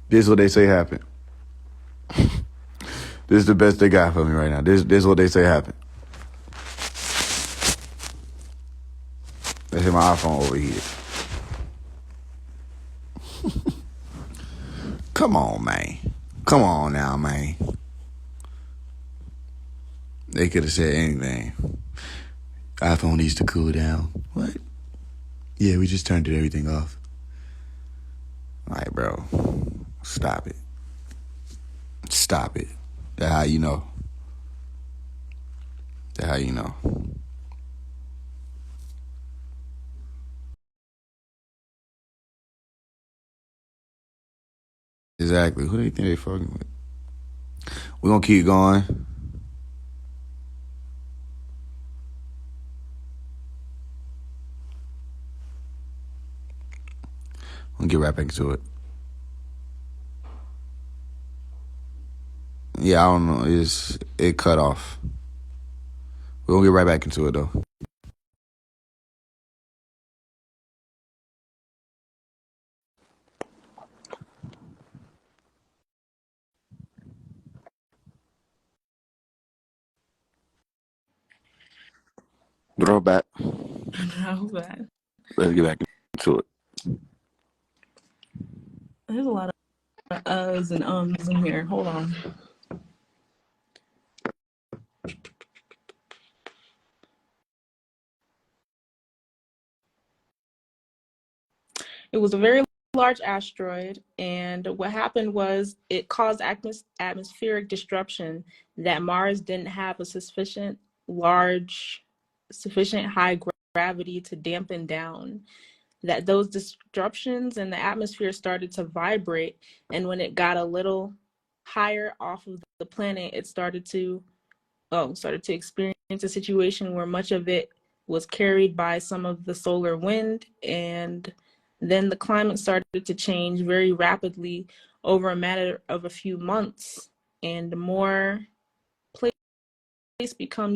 This is what they say happened. This is the best they got for me right now. This is what they say happened. They say my iPhone overheated. Come on, man. Come on now, man. They could have said anything. iPhone needs to cool down. What? Yeah, we just turned everything off. All right, bro. Stop it. Stop it. That's how you know. That's how you know. Exactly. Who do you think they fucking with? We're gonna keep going. We'll get right back into it. Yeah, I don't know. It cut off. We're gonna get right back into it though. Throw back. How bad? Let's get back into it. There's a lot of uhs and ums in here. Hold on. It was a very large asteroid, and what happened was it caused atmospheric disruption that Mars didn't have a sufficient high gravity to dampen down. That those disruptions in the atmosphere started to vibrate, and when it got a little higher off of the planet, it started to experience a situation where much of it was carried by some of the solar wind, and then the climate started to change very rapidly over a matter of a few months, and more places become,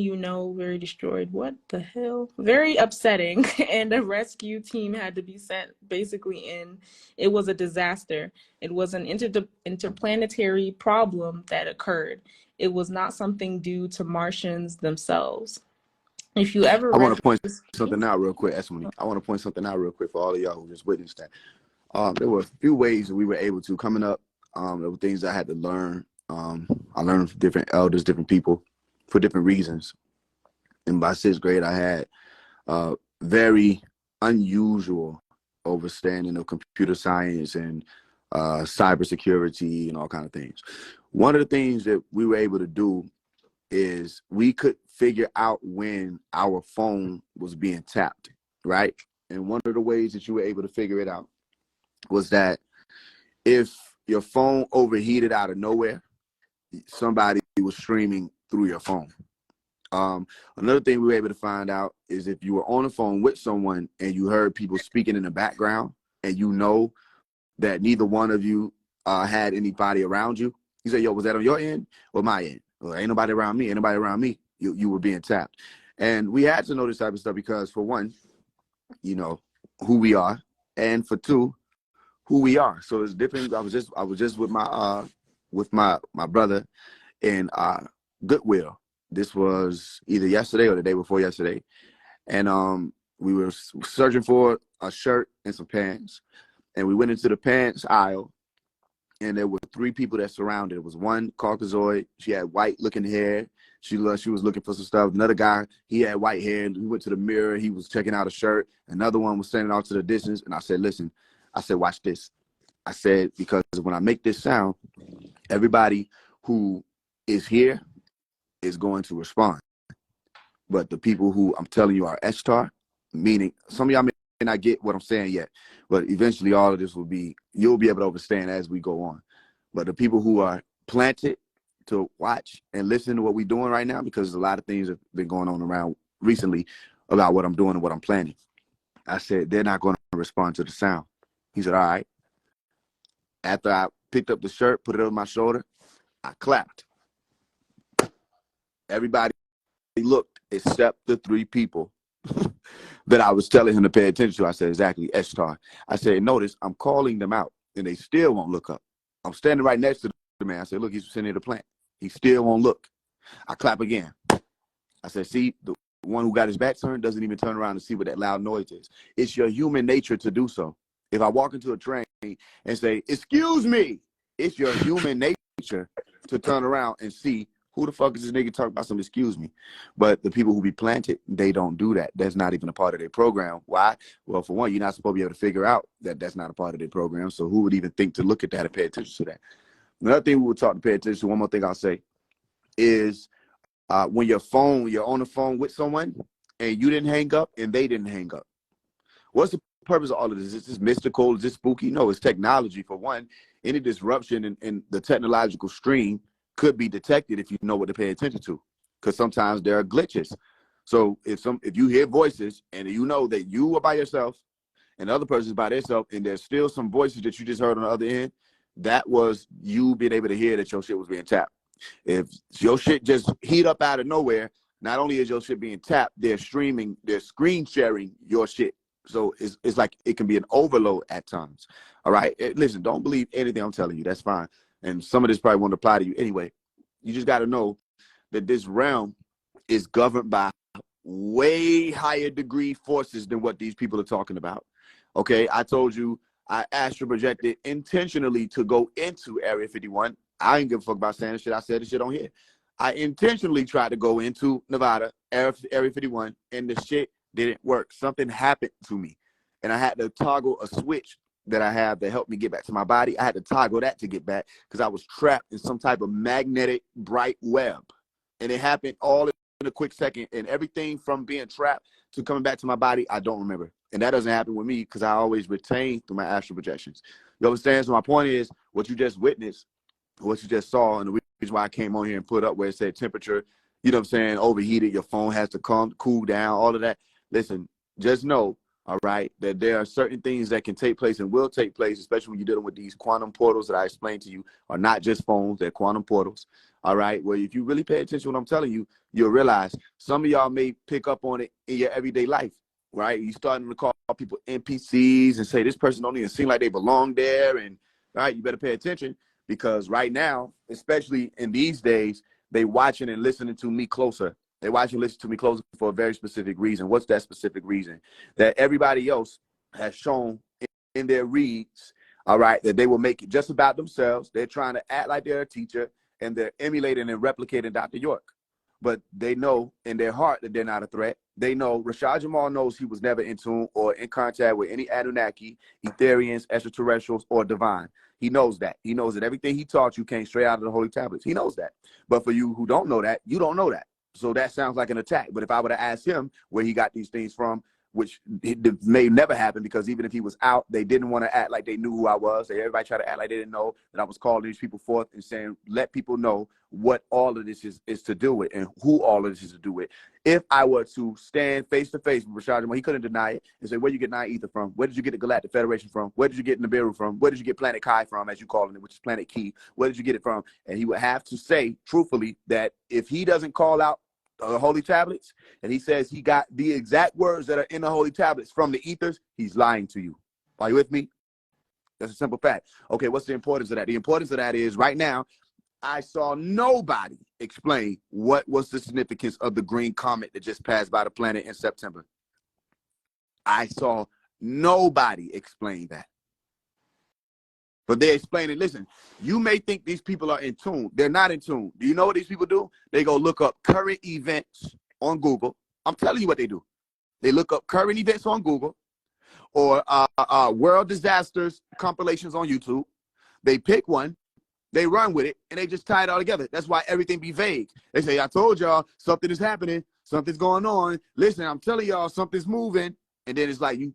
very destroyed. What the hell? Very upsetting. And a rescue team had to be sent basically in. It was a disaster. It was an interplanetary problem that occurred. It was not something due to Martians themselves. If you ever I read want to point this, something out real quick, Esmony. I want to point something out real quick for all of y'all who just witnessed that. There were a few ways that we were able to coming up. There were things I had to learn. I learned from different elders, different people, for different reasons. And by sixth grade, I had very unusual understanding of computer science and cybersecurity and all kind of things. One of the things that we were able to do is we could figure out when our phone was being tapped, right? And one of the ways that you were able to figure it out was that if your phone overheated out of nowhere, somebody was streaming through your phone. Another thing we were able to find out is if you were on the phone with someone and you heard people speaking in the background and you know that neither one of you had anybody around you, you say, yo, was that on your end or my end? Well, ain't nobody around me. Ain't nobody around me. You were being tapped. And we had to know this type of stuff because, for one, who we are, and for two, who we are. So it's different. I was just with my brother in Goodwill. This was either yesterday or the day before yesterday. And we were searching for a shirt and some pants. And we went into the pants aisle, and there were three people that surrounded. It was one Caucasoid. She had white looking hair. She was looking for some stuff. Another guy, he had white hair. We went to the mirror. He was checking out a shirt. Another one was standing off to the distance. And I said, listen, watch this. I said, because when I make this sound, everybody who is here is going to respond. But the people who I'm telling you are Eshtar, meaning some of y'all may not get what I'm saying yet, but eventually all of this you'll be able to understand as we go on. But the people who are planted to watch and listen to what we're doing right now, because a lot of things have been going on around recently about what I'm doing and what I'm planning. I said, they're not going to respond to the sound. He said, all right. After I picked up the shirt, put it on my shoulder, I clapped. Everybody looked except the three people that I was telling him to pay attention to. I said, exactly, Eshtar. I said, notice I'm calling them out, and they still won't look up. I'm standing right next to the man. I said, look, he's sitting at the plant. He still won't look. I clap again. I said, see, the one who got his back turned doesn't even turn around to see what that loud noise is. It's your human nature to do so. If I walk into a train and say, excuse me, it's your human nature to turn around and see who the fuck is this nigga talking about some excuse me. But the people who be planted, they don't do that. That's not even a part of their program. Why? Well, for one, you're not supposed to be able to figure out that that's not a part of their program. So who would even think to look at that and pay attention to that? Another thing we would talk to pay attention to, one more thing I'll say, is when you're on the phone with someone and you didn't hang up and they didn't hang up. What's the purpose of all of this? Is this mystical? Is this spooky? No, it's technology. For one, any disruption in the technological stream could be detected if you know what to pay attention to, because sometimes there are glitches. So if you hear voices and you know that you are by yourself and the other person's by themselves and there's still some voices that you just heard on the other end, that was you being able to hear that your shit was being tapped. If your shit just heat up out of nowhere, not only is your shit being tapped, they're screen sharing your shit. So it's like it can be an overload at times. All right. Listen, don't believe anything I'm telling you. That's fine. And some of this probably won't apply to you anyway. You just got to know that this realm is governed by way higher degree forces than what these people are talking about. Okay. I told you I astral projected intentionally to go into Area 51. I ain't give a fuck about saying this shit. I said this shit on here. I intentionally tried to go into Nevada, Area 51, and the shit didn't work. Something happened to me, and I had to toggle a switch that I have that helped me get back to my body. I had to toggle that to get back because I was trapped in some type of magnetic bright web, and it happened all in a quick second. And everything from being trapped to coming back to my body, I don't remember. And that doesn't happen with me because I always retain through my astral projections. You understand? So my point is, what you just witnessed, what you just saw, and the reason why I came on here and put up where it said temperature, you know what I'm saying, overheated, your phone has to cool down, all of that. Listen, just know, all right, that there are certain things that can take place and will take place, especially when you're dealing with these quantum portals that I explained to you are not just phones, they're quantum portals, all right? Well, if you really pay attention to what I'm telling you, you'll realize some of y'all may pick up on it in your everyday life, right? You starting to call people NPCs and say this person don't even seem like they belong there, and right, you better pay attention. Because right now, especially in these days, they watching and listening to me closer. They watch and listen to me closer for a very specific reason. What's that specific reason? That everybody else has shown in their reads, all right, that they will make it just about themselves. They're trying to act like they're a teacher, and they're emulating and replicating Dr. York. But they know in their heart that they're not a threat. They know, Rashad Jamal knows he was never in tune or in contact with any Anunnaki, Etherians, extraterrestrials, or divine. He knows that. He knows that everything he taught you came straight out of the Holy Tablets. He knows that. But for you who don't know that, you don't know that. So that sounds like an attack. But if I were to ask him where he got these things from, which may never happen, because even if he was out, they didn't want to act like they knew who I was. Everybody tried to act like they didn't know that I was calling these people forth and saying, let people know what all of this is to do with and who all of this is to do with. If I were to stand face to face with Rashad Jamal, he couldn't deny it and say, where you get Nine Ether from? Where did you get the Galactic Federation from? Where did you get Nibiru from? Where did you get Planet Kai from, as you call it, which is Planet Key? Where did you get it from? And he would have to say, truthfully, that if he doesn't call out the Holy Tablets, and he says he got the exact words that are in the Holy Tablets from the ethers, he's lying to you. Are you with me? That's a simple fact. Okay, what's the importance of that? The importance of that is right now, I saw nobody explain what was the significance of the green comet that just passed by the planet in September. I saw nobody explain that. But they explain it. Listen, you may think these people are in tune. They're not in tune. Do you know what these people do? They go look up current events on Google. I'm telling you what they do. They look up current events on Google or world disasters compilations on YouTube. They pick one, they run with it, and they just tie it all together. That's why everything be vague. They say, I told y'all something is happening. Something's going on. Listen, I'm telling y'all something's moving. And then it's like you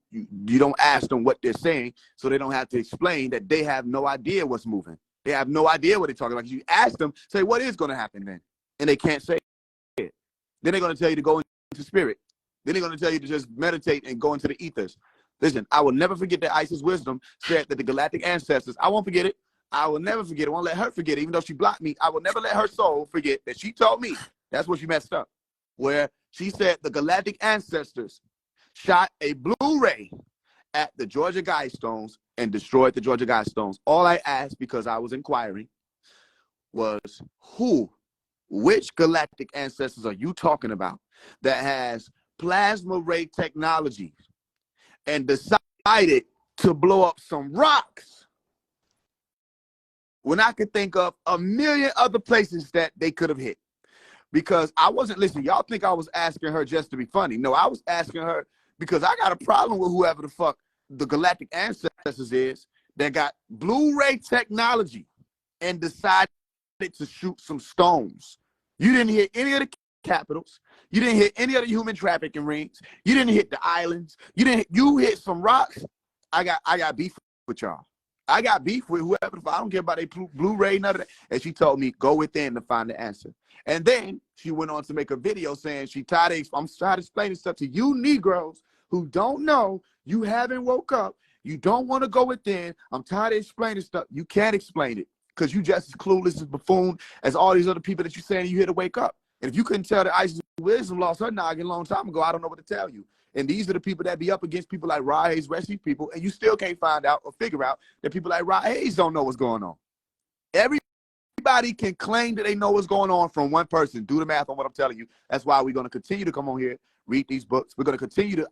don't ask them what they're saying, so they don't have to explain that they have no idea what's moving. They have no idea what they're talking about. You ask them, say, what is going to happen then? And they can't say it. Then they're going to tell you to go into spirit. Then they're going to tell you to just meditate and go into the ethers. Listen, I will never forget that Isis Wisdom said that the galactic ancestors, I won't forget it. I will never forget it. I won't let her forget it. Even though she blocked me, I will never let her soul forget that she told me. That's where she messed up. Where she said the galactic ancestors shot a Blu-ray at the Georgia Guidestones and destroyed the Georgia Guidestones. All I asked, because I was inquiring, was which galactic ancestors are you talking about that has plasma ray technology and decided to blow up some rocks when I could think of a million other places that they could have hit? Because I wasn't listening. Y'all think I was asking her just to be funny. No, I was asking her because I got a problem with whoever the fuck the galactic ancestors is that got Blu-ray technology and decided to shoot some stones. You didn't hit any of the capitals. You didn't hit any of the human trafficking rings. You didn't hit the islands. You hit some rocks. I got beef with y'all. I got beef with whoever. I don't care about a Blu-ray, none of that. And she told me, go within to find the answer. And then she went on to make a video saying I'm tired of explaining stuff to you Negroes who don't know. You haven't woke up. You don't want to go within. I'm tired of explaining stuff. You can't explain it because you just as clueless as buffoon as all these other people that you're saying you here to wake up. And if you couldn't tell that Isis Wisdom lost her noggin a long time ago, I don't know what to tell you. And these are the people that be up against people like Rod Hayes, rest these people, and you still can't find out or figure out that people like Rod Hayes don't know what's going on. Everybody can claim that they know what's going on from one person. Do the math on what I'm telling you. That's why we're going to continue to come on here, read these books. I'm going to continue to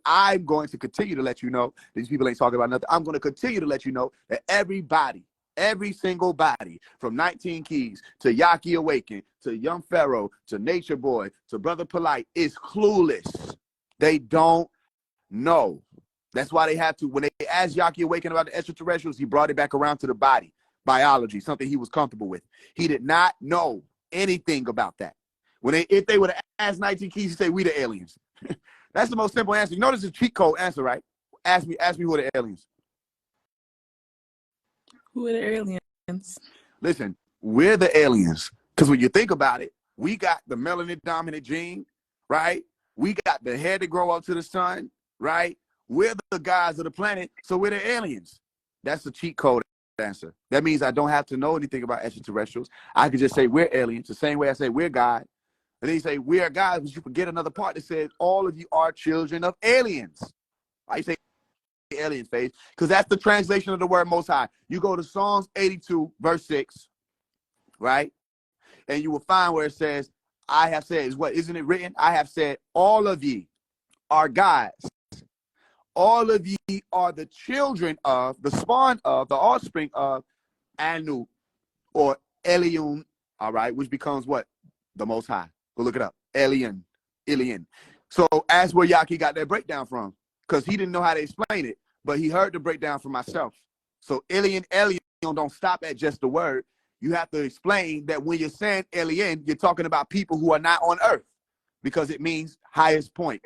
let you know, these people ain't talking about nothing. I'm going to continue to let you know that every single body, from 19 Keys to Yaki Awaken, to Young Pharaoh, to Nature Boy, to Brother Polite, is clueless. They don't know. That's why they have to. When they asked Yaki Awaken about the extraterrestrials, he brought it back around to the body, biology, something he was comfortable with. He did not know anything about that. If they would have asked 19 Keys, he'd say, we the aliens. That's the most simple answer. You know, this is a cheat code answer, right? Ask me who are the aliens. Who are the aliens? Listen, we're the aliens. Because when you think about it, we got the melanin dominant gene, right? We got the hair to grow up to the sun, right? We're the guys of the planet, so we're the aliens. That's the cheat code answer. That means I don't have to know anything about extraterrestrials. I could just say we're aliens, the same way I say we're God. And then you say we're God, but you forget another part that says all of you are children of aliens. Why you say aliens, Faise? Because that's the translation of the word Most High. You go to Psalms 82, verse 6, right? And you will find where it says, I have said, isn't it written? I have said, all of ye are gods. All of ye are the children of, the spawn of, the offspring of Anu, or Elion, all right, which becomes what? The Most High. Go look it up. Elion. So ask where Yaki got that breakdown from, because he didn't know how to explain it, but he heard the breakdown from myself. So Elion don't stop at just the word. You have to explain that when you're saying alien, you're talking about people who are not on Earth, because it means highest point.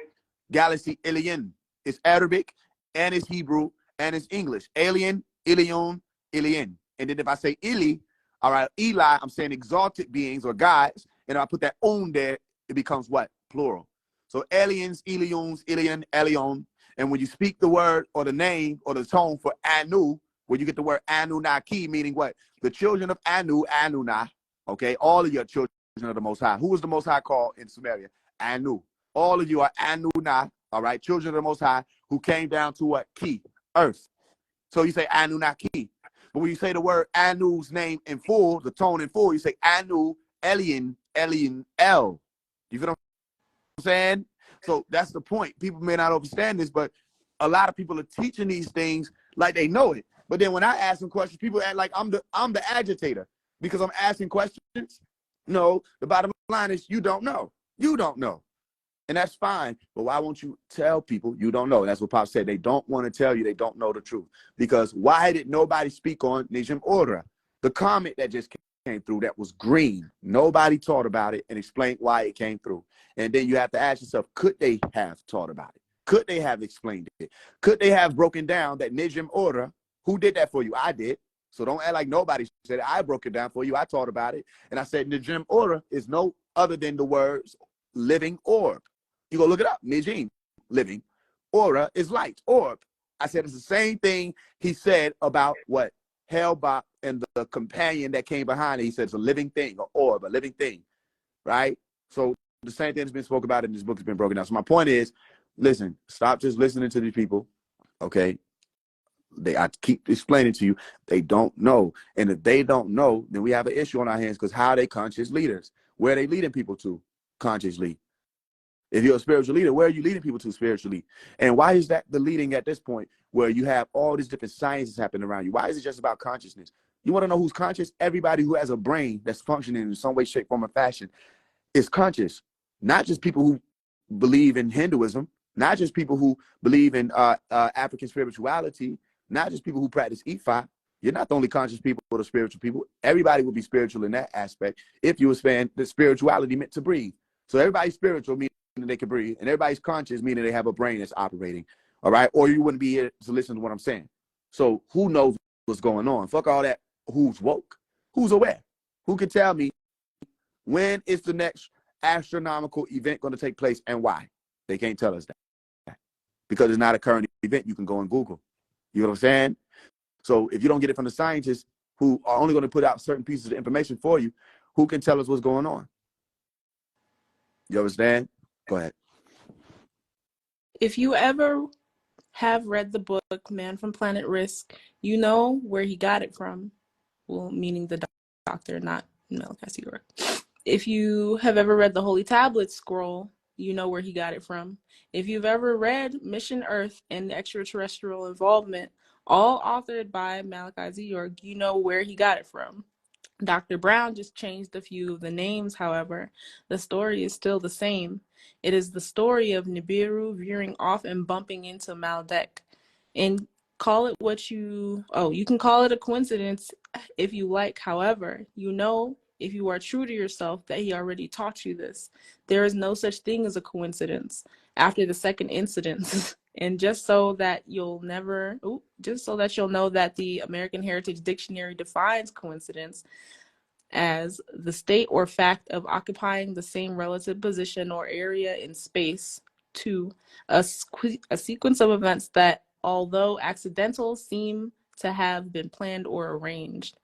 Galaxy alien. It's Arabic, and it's Hebrew, and it's English. Alien, Ilion. And then if I say Ili, all right, Eli, I'm saying exalted beings or gods, and if I put that on there, it becomes what? Plural. So aliens, Ilions, Ilion, Elion. And when you speak the word or the name or the tone for Anu, where you get the word Anunnaki, meaning what? The children of Anu, Anunna, okay? All of your children of the Most High. Who was the Most High called in Sumeria? Anu. All of you are Anunna, all right? Children of the Most High who came down to what? Ki, earth. So you say Anunnaki. But when you say the word Anu's name in full, the tone in full, you say Anu, Elion, El. You feel what I'm saying? So that's the point. People may not understand this, but a lot of people are teaching these things like they know it. But then when I ask them questions, people act like I'm the agitator because I'm asking questions. No, the bottom line is you don't know. You don't know. And that's fine. But why won't you tell people you don't know? That's what Pop said. They don't want to tell you they don't know the truth. Because why did nobody speak on Nijim Order? The comment that just came through that was green. Nobody taught about it and explained why it came through. And then you have to ask yourself, could they have taught about it? Could they have explained it? Could they have broken down that Nijim Order? Who did that for you? I did. So don't act like nobody said it. I broke it down for you. I taught about it. And I said Nijim Order is no other than the words living orb. You go look it up. Nijim, living. Aura is light, orb. I said it's the same thing he said about what? Hellbop and the companion that came behind it. He said it's a living thing, or orb, a living thing, right? So the same thing that's been spoken about in this book has been broken down. So my point is, listen, stop just listening to these people, okay? I keep explaining to you, they don't know. And if they don't know, then we have an issue on our hands, because how are they conscious leaders? Where are they leading people to consciously? If you're a spiritual leader, where are you leading people to spiritually? And why is that the leading at this point, where you have all these different sciences happening around you? Why is it just about consciousness? You want to know who's conscious? Everybody who has a brain that's functioning in some way, shape, form, or fashion is conscious. Not just people who believe in Hinduism, not just people who believe in African spirituality, not just people who practice Ifa. You're not the only conscious people or the spiritual people. Everybody will be spiritual in that aspect if you expand the spirituality meant to breathe. So everybody's spiritual, meaning they can breathe, and everybody's conscious, meaning they have a brain that's operating. All right, or you wouldn't be here to listen to what I'm saying. So who knows what's going on? Fuck all that. Who's woke? Who's aware? Who can tell me when is the next astronomical event going to take place and why? They can't tell us that, because it's not a current event. You can go and Google. You know what I'm saying? So if you don't get it from the scientists, who are only going to put out certain pieces of information for you, who can tell us what's going on? You understand? Go ahead. If you ever have read the book Man from Planet Risk, you know where he got it from. Well, meaning the doctor, not Malachi York. If you have ever read the Holy Tablet scroll, you know where he got it from. If you've ever read Mission Earth and Extraterrestrial Involvement, all authored by Malachi York, you know where he got it from. Dr. Brown just changed a few of the names, however. The story is still the same. It is the story of Nibiru veering off and bumping into Maldek. And call it what you can call it a coincidence if you like. However, you know, if you are true to yourself, that he already taught you this. There is no such thing as a coincidence after the second incident. And just so that you'll know that the American Heritage Dictionary defines coincidence as the state or fact of occupying the same relative position or area in space. 2, a sequence of events that, although accidental, seem to have been planned or arranged.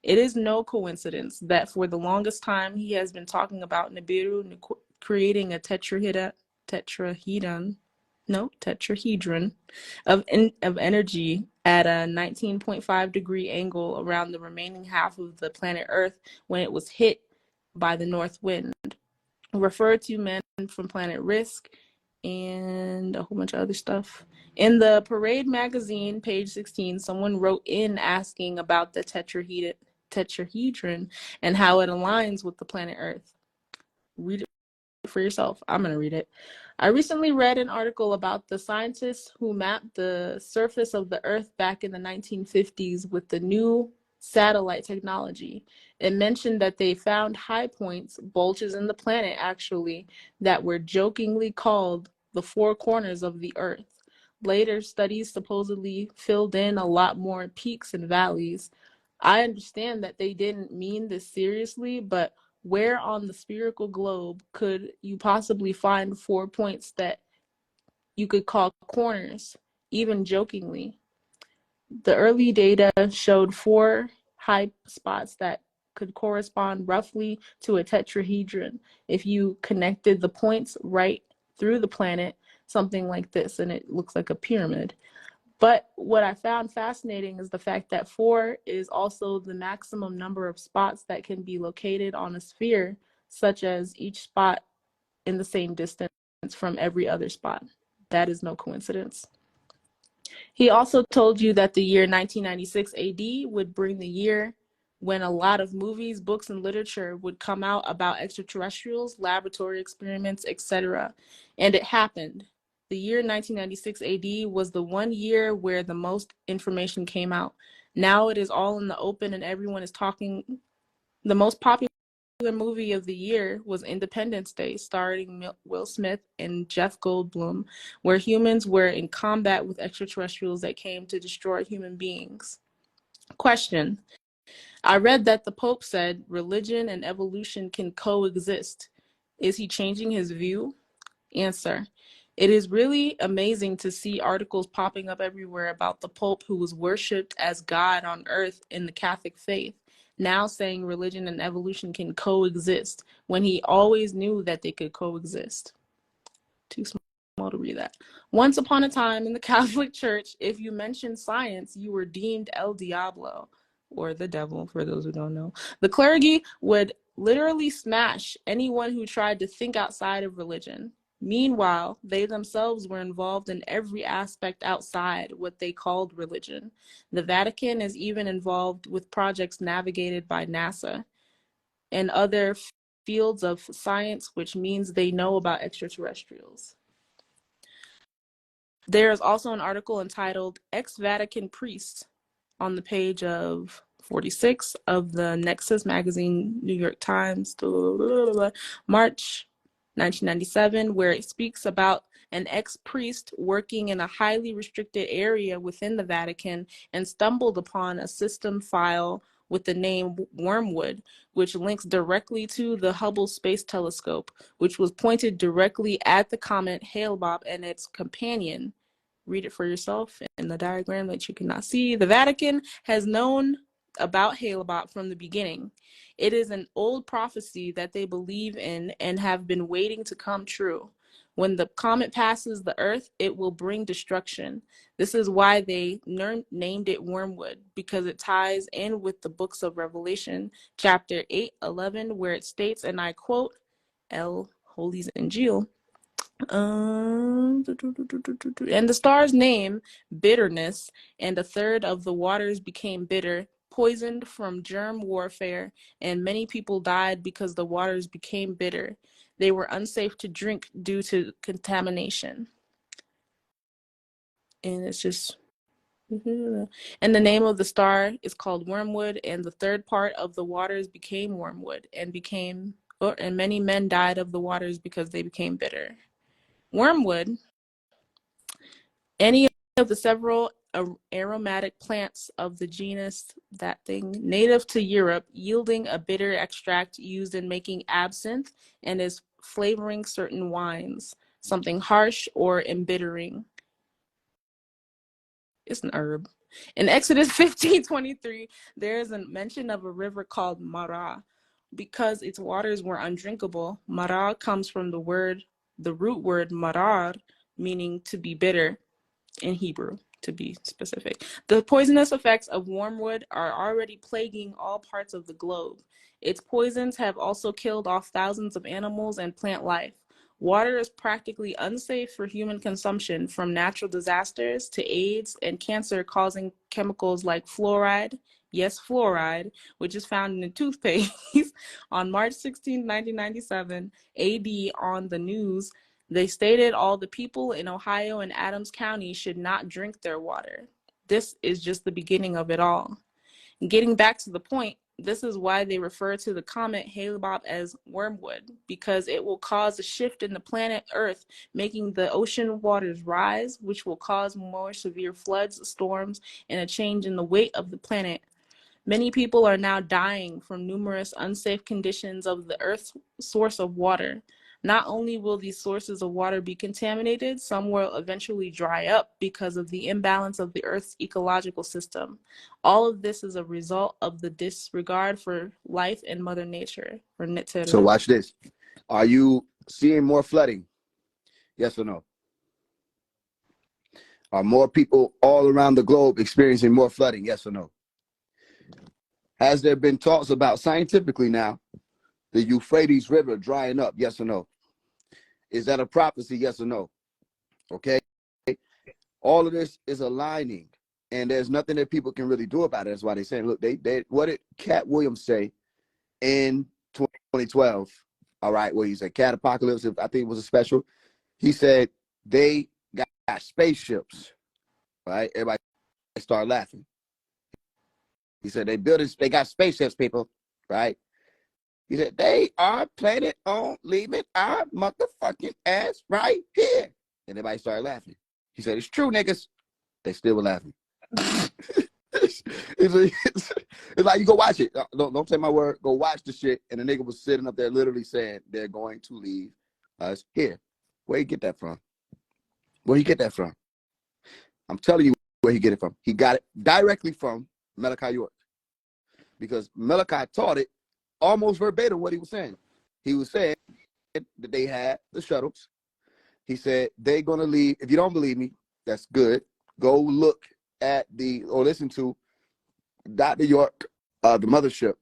It is no coincidence that for the longest time he has been talking about Nibiru creating a tetrahedron of energy at a 19.5-degree angle around the remaining half of the planet Earth when it was hit by the north wind. Referred to Men from Planet Risk and a whole bunch of other stuff. In the Parade magazine, page 16, someone wrote in asking about the tetrahedron and how it aligns with the planet Earth. Read it for yourself. I'm going to read it. I recently read an article about the scientists who mapped the surface of the Earth back in the 1950s with the new satellite technology. It mentioned that they found high points, bulges in the planet actually, that were jokingly called the four corners of the Earth. Later studies supposedly filled in a lot more peaks and valleys. I understand that they didn't mean this seriously, but where on the spherical globe could you possibly find 4 points that you could call corners, even jokingly? The early data showed 4 high spots that could correspond roughly to a tetrahedron if you connected the points right through the planet, something like this, and it looks like a pyramid. But what I found fascinating is the fact that 4 is also the maximum number of spots that can be located on a sphere, such as each spot in the same distance from every other spot. That is no coincidence. He also told you that the year 1996 AD would bring the year when a lot of movies, books, and literature would come out about extraterrestrials, laboratory experiments, etc. And it happened. The year 1996 AD was the one year where the most information came out. Now it is all in the open and everyone is talking. The most popular movie of the year was Independence Day, starring Will Smith and Jeff Goldblum, where humans were in combat with extraterrestrials that came to destroy human beings. Question. I read that the Pope said religion and evolution can coexist. Is he changing his view? Answer. It is really amazing to see articles popping up everywhere about the Pope, who was worshipped as God on earth in the Catholic faith, now saying religion and evolution can coexist when he always knew that they could coexist. Too small small to read that. Once upon a time in the Catholic Church, if you mentioned science, you were deemed El Diablo, or the devil, for those who don't know. The clergy would literally smash anyone who tried to think outside of religion. Meanwhile, they themselves were involved in every aspect outside what they called religion. The Vatican is even involved with projects navigated by NASA and other fields of science, which means they know about extraterrestrials. There is also an article entitled Ex-Vatican Priest on the page of 46 of the Nexus magazine, New York Times, March 1997, where it speaks about an ex-priest working in a highly restricted area within the Vatican and stumbled upon a system file with the name Wormwood, which links directly to the Hubble Space Telescope, which was pointed directly at the comet Hale-Bopp and its companion. Read it for yourself in the diagram that you cannot see. The Vatican has known about Hale-Bopp from the beginning. It is an old prophecy that they believe in and have been waiting to come true. When the comet passes the Earth, it will bring destruction. This is why they named it Wormwood, because it ties in with the books of Revelation, chapter 8:11, where it states, and I quote, El Holy's Injil, and the star's name, bitterness, and a third of the waters became bitter, poisoned from germ warfare, and many people died because the waters became bitter. They were unsafe to drink due to contamination. And it's just, and the name of the star is called Wormwood, and the third part of the waters became wormwood, and many men died of the waters because they became bitter. Wormwood, any of the several aromatic plants of the genus, that thing, native to Europe, yielding a bitter extract used in making absinthe and is flavoring certain wines, something harsh or embittering. It's an herb. In Exodus 15:23, there is a mention of a river called Marah. Because its waters were undrinkable, Marah comes from the root word marar, meaning to be bitter in Hebrew, to be specific. The poisonous effects of wormwood are already plaguing all parts of the globe. Its poisons have also killed off thousands of animals and plant life. Water is practically unsafe for human consumption, from natural disasters to AIDS and cancer-causing chemicals like fluoride, yes, fluoride, which is found in the toothpaste. On March 16, 1997, AD, on the news, they stated all the people in Ohio and Adams County should not drink their water. This is just the beginning of it all. Getting back to the point, this is why they refer to the comet Hale-Bopp as wormwood, because it will cause a shift in the planet Earth, making the ocean waters rise, which will cause more severe floods, storms, and a change in the weight of the planet. Many people are now dying from numerous unsafe conditions of the Earth's source of water. Not only will these sources of water be contaminated, some will eventually dry up because of the imbalance of the Earth's ecological system. All of this is a result of the disregard for life and Mother Nature. So watch this. Are you seeing more flooding? Yes or no? Are more people all around the globe experiencing more flooding? Yes or no? Has there been talks about scientifically now the Euphrates River drying up? Yes or no? Is that a prophecy? Yes or no? Okay. All of this is aligning, and there's nothing that people can really do about it. That's why they're saying, look, they what did Cat Williams say in 2012? All right, where he said Cat Apocalypse, I think it was a special. He said they got spaceships, right? Everybody started laughing. He said they got spaceships, people, right? He said they are planning on leaving our motherfucking ass right here. And everybody started laughing. He said, it's true, niggas. They still were laughing. it's like, you go watch it. Don't say my word. Go watch the shit. And the nigga was sitting up there literally saying they're going to leave us here. Where you get that from? Where you get that from? I'm telling you where he get it from. He got it directly from Malachi York. Because Malachi taught it almost verbatim what he was saying. He was saying that they had the shuttles. He said they're going to leave. If you don't believe me, that's good. Go look at or listen to Dr. York, the mothership.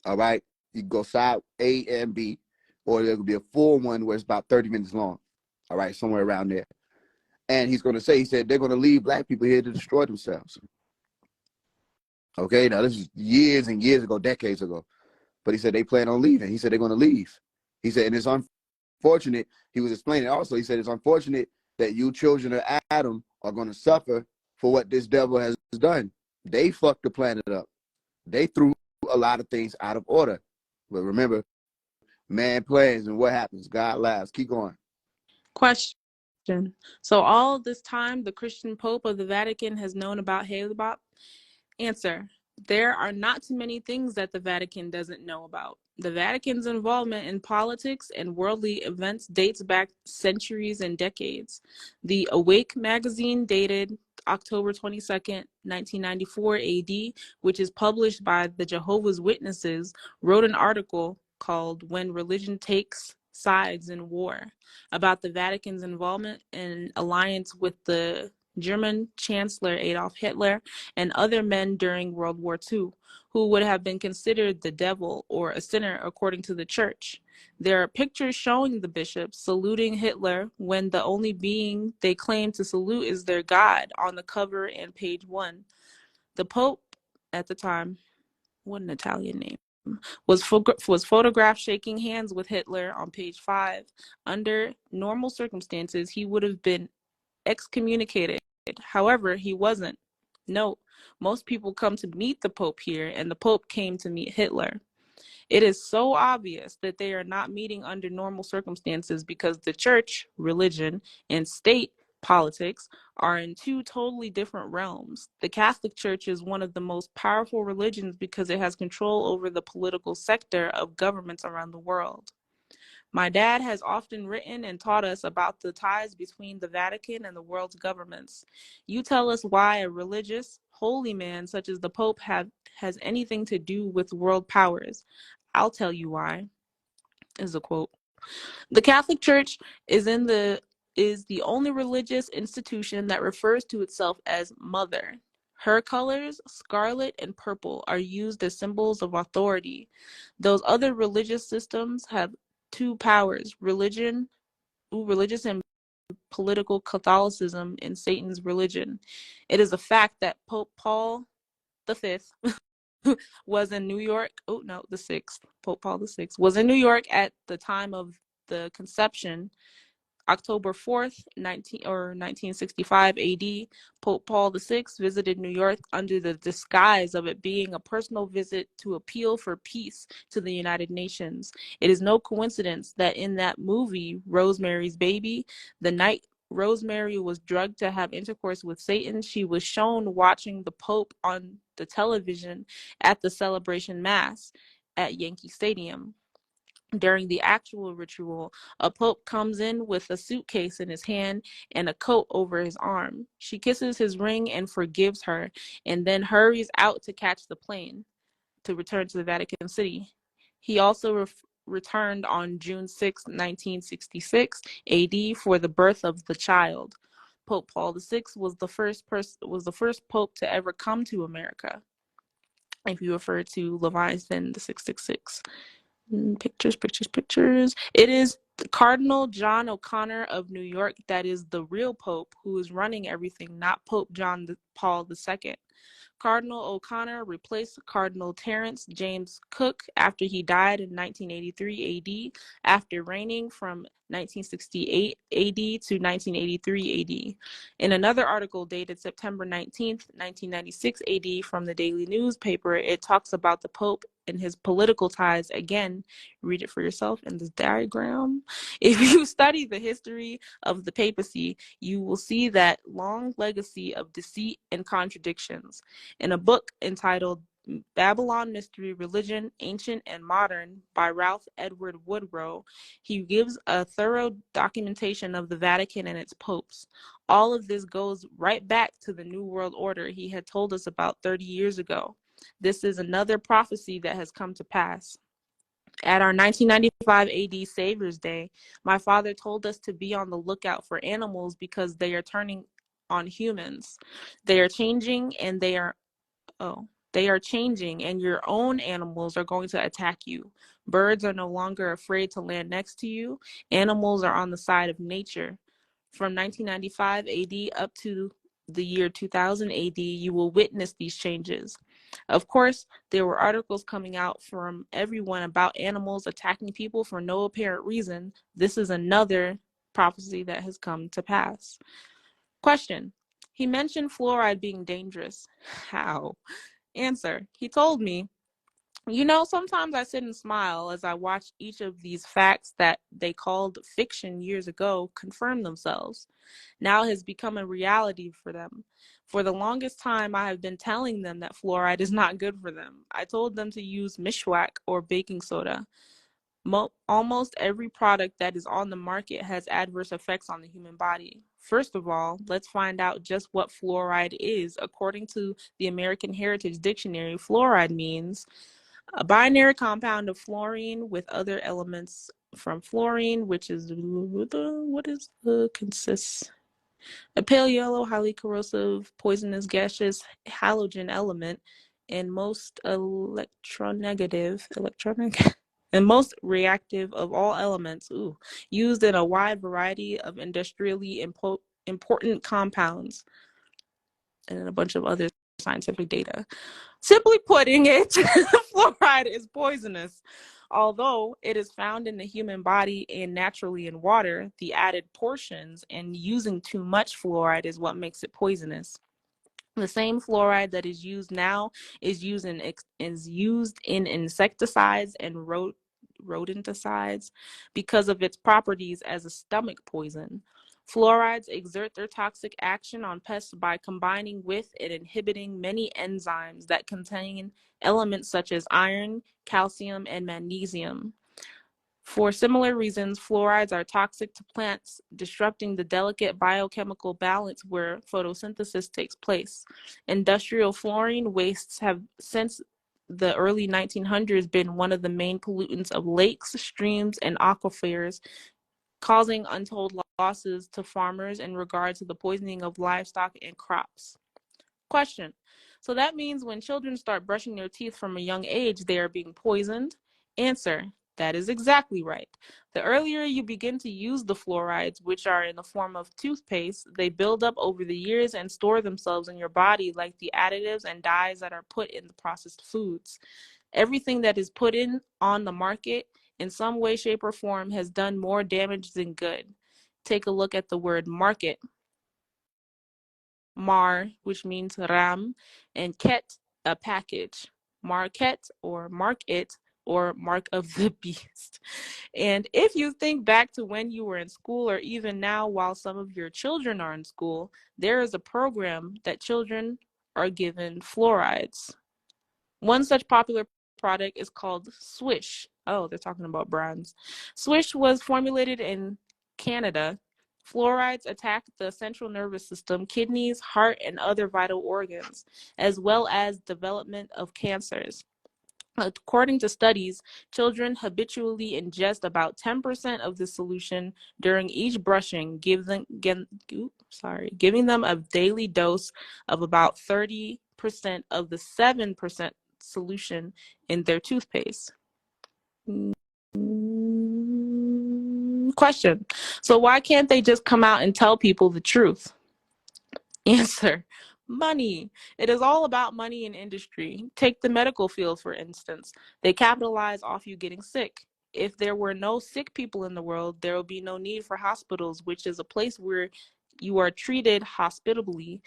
All right. You go side A and B, or there could be a full one where it's about 30 minutes long. All right. Somewhere around there. And he's going to say, he said, they're going to leave black people here to destroy themselves. Okay. Now, this is years and years ago, decades ago. But he said they plan on leaving. He said they're going to leave. He said, and it's unfortunate. He was explaining also, he said, it's unfortunate that you children of Adam are going to suffer for what this devil has done. They fucked the planet up. They threw a lot of things out of order. But remember, man plans and what happens? God laughs. Keep going. Question. So all this time, the Christian Pope of the Vatican has known about Halebop? Answer. There are not too many things that the Vatican doesn't know about. The Vatican's involvement in politics and worldly events dates back centuries and decades. The Awake magazine, dated October 22nd, 1994 AD, which is published by the Jehovah's Witnesses, wrote an article called When Religion Takes Sides in War about the Vatican's involvement in alliance with the German Chancellor Adolf Hitler and other men during World War II, who would have been considered the devil or a sinner according to the church. There are pictures showing the bishops saluting Hitler when the only being they claim to salute is their God on the cover and page 1. The Pope at the time, what an Italian name, was photographed shaking hands with Hitler on page 5. Under normal circumstances, he would have been excommunicated. However, he wasn't. Note, most people come to meet the Pope here, and the Pope came to meet Hitler. It is so obvious that they are not meeting under normal circumstances because the church, religion, and state, politics, are in two totally different realms. The Catholic Church is one of the most powerful religions because it has control over the political sector of governments around the world. My dad has often written and taught us about the ties between the Vatican and the world's governments. You tell us why a religious, holy man such as the Pope has anything to do with world powers. I'll tell you why, is a quote. The Catholic Church is the only religious institution that refers to itself as Mother. Her colors, scarlet and purple, are used as symbols of authority. Those other religious systems have two powers: religious and political, Catholicism and Satan's religion. It is a fact that Pope Paul V was in New York. Oh no, the sixth. Pope Paul VI was in New York at the time of the conception. October 4th, 1965 AD, Pope Paul VI visited New York under the disguise of it being a personal visit to appeal for peace to the United Nations. It is no coincidence that in that movie, Rosemary's Baby, the night Rosemary was drugged to have intercourse with Satan, she was shown watching the Pope on the television at the celebration mass at Yankee Stadium. During the actual ritual, a pope comes in with a suitcase in his hand and a coat over his arm. She kisses his ring and forgives her, and then hurries out to catch the plane to return to the Vatican City. He also returned on June 6, 1966 AD for the birth of the child. Pope Paul VI was the first pope to ever come to America, if you refer to Leviathan the 666. Pictures. It is Cardinal John O'Connor of New York that is the real Pope who is running everything, not Pope John Paul II. Cardinal O'Connor replaced Cardinal Terence James Cook after he died in 1983 AD, after reigning from 1968 AD to 1983 AD. In another article dated September 19th, 1996 AD from the Daily Newspaper, it talks about the Pope and his political ties. Again, read it for yourself in this diagram. If you study the history of the papacy, you will see that long legacy of deceit and contradictions. In a book entitled Babylon Mystery, Religion, Ancient and Modern by Ralph Edward Woodrow, he gives a thorough documentation of the Vatican and its popes. All of this goes right back to the New World Order he had told us about 30 years ago. This is another prophecy that has come to pass. At our 1995 AD Savior's Day, my father told us to be on the lookout for animals because they are turning on humans. They are changing and they are changing and your own animals are going to attack you. Birds are no longer afraid to land next to you. Animals are on the side of nature. From 1995 AD up to the year 2000 AD, you will witness these changes. Of course, there were articles coming out from everyone about animals attacking people for no apparent reason. This is another prophecy that has come to pass. Question. He mentioned fluoride being dangerous. How? Answer. He told me, sometimes I sit and smile as I watch each of these facts that they called fiction years ago confirm themselves. Now has become a reality for them. For the longest time, I have been telling them that fluoride is not good for them. I told them to use mishwak or baking soda. Almost every product that is on the market has adverse effects on the human body. First of all, let's find out just what fluoride is. According to the American Heritage Dictionary, fluoride means a binary compound of fluorine with other elements from fluorine, which is consists a pale yellow, highly corrosive, poisonous gaseous halogen element, and most electronic and most reactive of all elements, used in a wide variety of industrially important compounds and a bunch of other scientific data. Simply putting it, fluoride is poisonous. Although it is found in the human body and naturally in water, the added portions and using too much fluoride is what makes it poisonous. The same fluoride that is used now is used in insecticides and rodenticides because of its properties as a stomach poison. Fluorides exert their toxic action on pests by combining with and inhibiting many enzymes that contain elements such as iron, calcium, and magnesium. For similar reasons, fluorides are toxic to plants, disrupting the delicate biochemical balance where photosynthesis takes place. Industrial fluorine wastes have since the early 1900s been one of the main pollutants of lakes, streams, and aquifers, causing untold losses to farmers in regard to the poisoning of livestock and crops. Question. So that means when children start brushing their teeth from a young age, they are being poisoned? Answer. That is exactly right. The earlier you begin to use the fluorides, which are in the form of toothpaste, they build up over the years and store themselves in your body like the additives and dyes that are put in the processed foods. Everything that is put in on the market in some way, shape, or form has done more damage than good. Take a look at the word market. Mar, which means ram, and ket, a package. Market or market or mark of the beast. And if you think back to when you were in school or even now while some of your children are in school, there is a program that children are given fluorides. One such popular product is called Swish. Oh, they're talking about brands. Swish was formulated in Canada. Fluorides attack the central nervous system, kidneys, heart, and other vital organs, as well as development of cancers. According to studies, children habitually ingest about 10% of the solution during each brushing, giving them a daily dose of about 30% of the 7% solution in their toothpaste. Question. So why can't they just come out and tell people the truth? Answer. Money. It is all about money in industry. Take the medical field, for instance. They capitalize off you getting sick. If there were no sick people in the world, there would be no need for hospitals, which is a place where you are treated hospitably.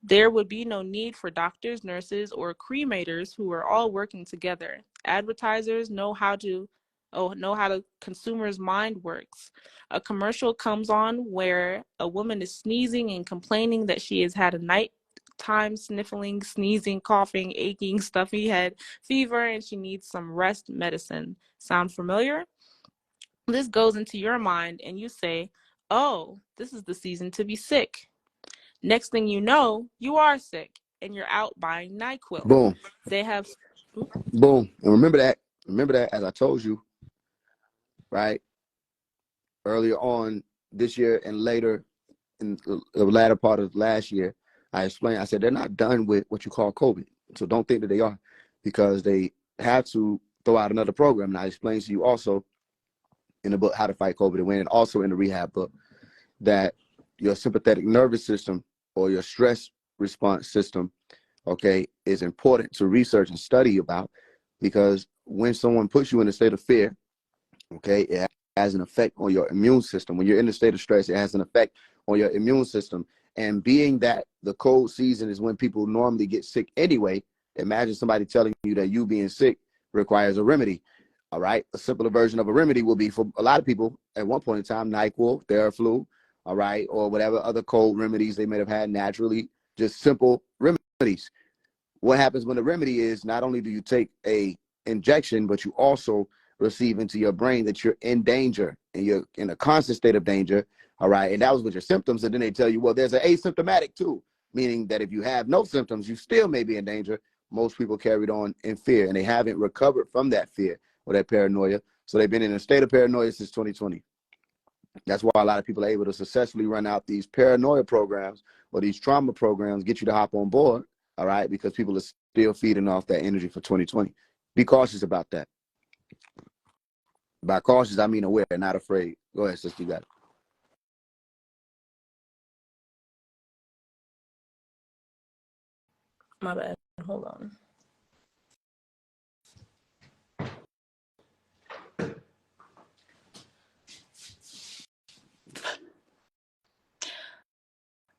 There would be no need for doctors, nurses, or cremators who are all working together. Advertisers know how the consumer's mind works. A commercial comes on where a woman is sneezing and complaining that she has had a nighttime sniffling, sneezing, coughing, aching, stuffy head, fever, and she needs some rest medicine. Sound familiar? This goes into your mind and you say, oh, this is the season to be sick. Next thing you know, you are sick and you're out buying NyQuil. Boom. They have... Boom. And remember that, as I told you, right? Earlier on this year and later in the latter part of last year, I explained, I said, they're not done with what you call COVID. So don't think that they are, because they have to throw out another program. And I explained to you also in the book, How to Fight COVID and Win, and also in the rehab book, that your sympathetic nervous system or your stress response system, okay, is important to research and study about, because when someone puts you in a state of fear, okay, it has an effect on your immune system. When you're in a state of stress, it has an effect on your immune system. And being that the cold season is when people normally get sick anyway, imagine somebody telling you that you being sick requires a remedy. All right. A simpler version of a remedy will be, for a lot of people at one point in time, NyQuil, Theraflu, all right, or whatever other cold remedies they may have had naturally, just simple remedies. What happens when the remedy is, not only do you take a injection, but you also receive into your brain that you're in danger and you're in a constant state of danger. All right. And that was with your symptoms. And then they tell you, well, there's an asymptomatic too, meaning that if you have no symptoms, you still may be in danger. Most people carried on in fear, and they haven't recovered from that fear or that paranoia. So they've been in a state of paranoia since 2020. That's why a lot of people are able to successfully run out these paranoia programs or these trauma programs, get you to hop on board. All right. Because people are still feeding off that energy for 2020. Be cautious about that. By cautious, I mean aware, not afraid. Go ahead, sister. You got it. My bad. Hold on.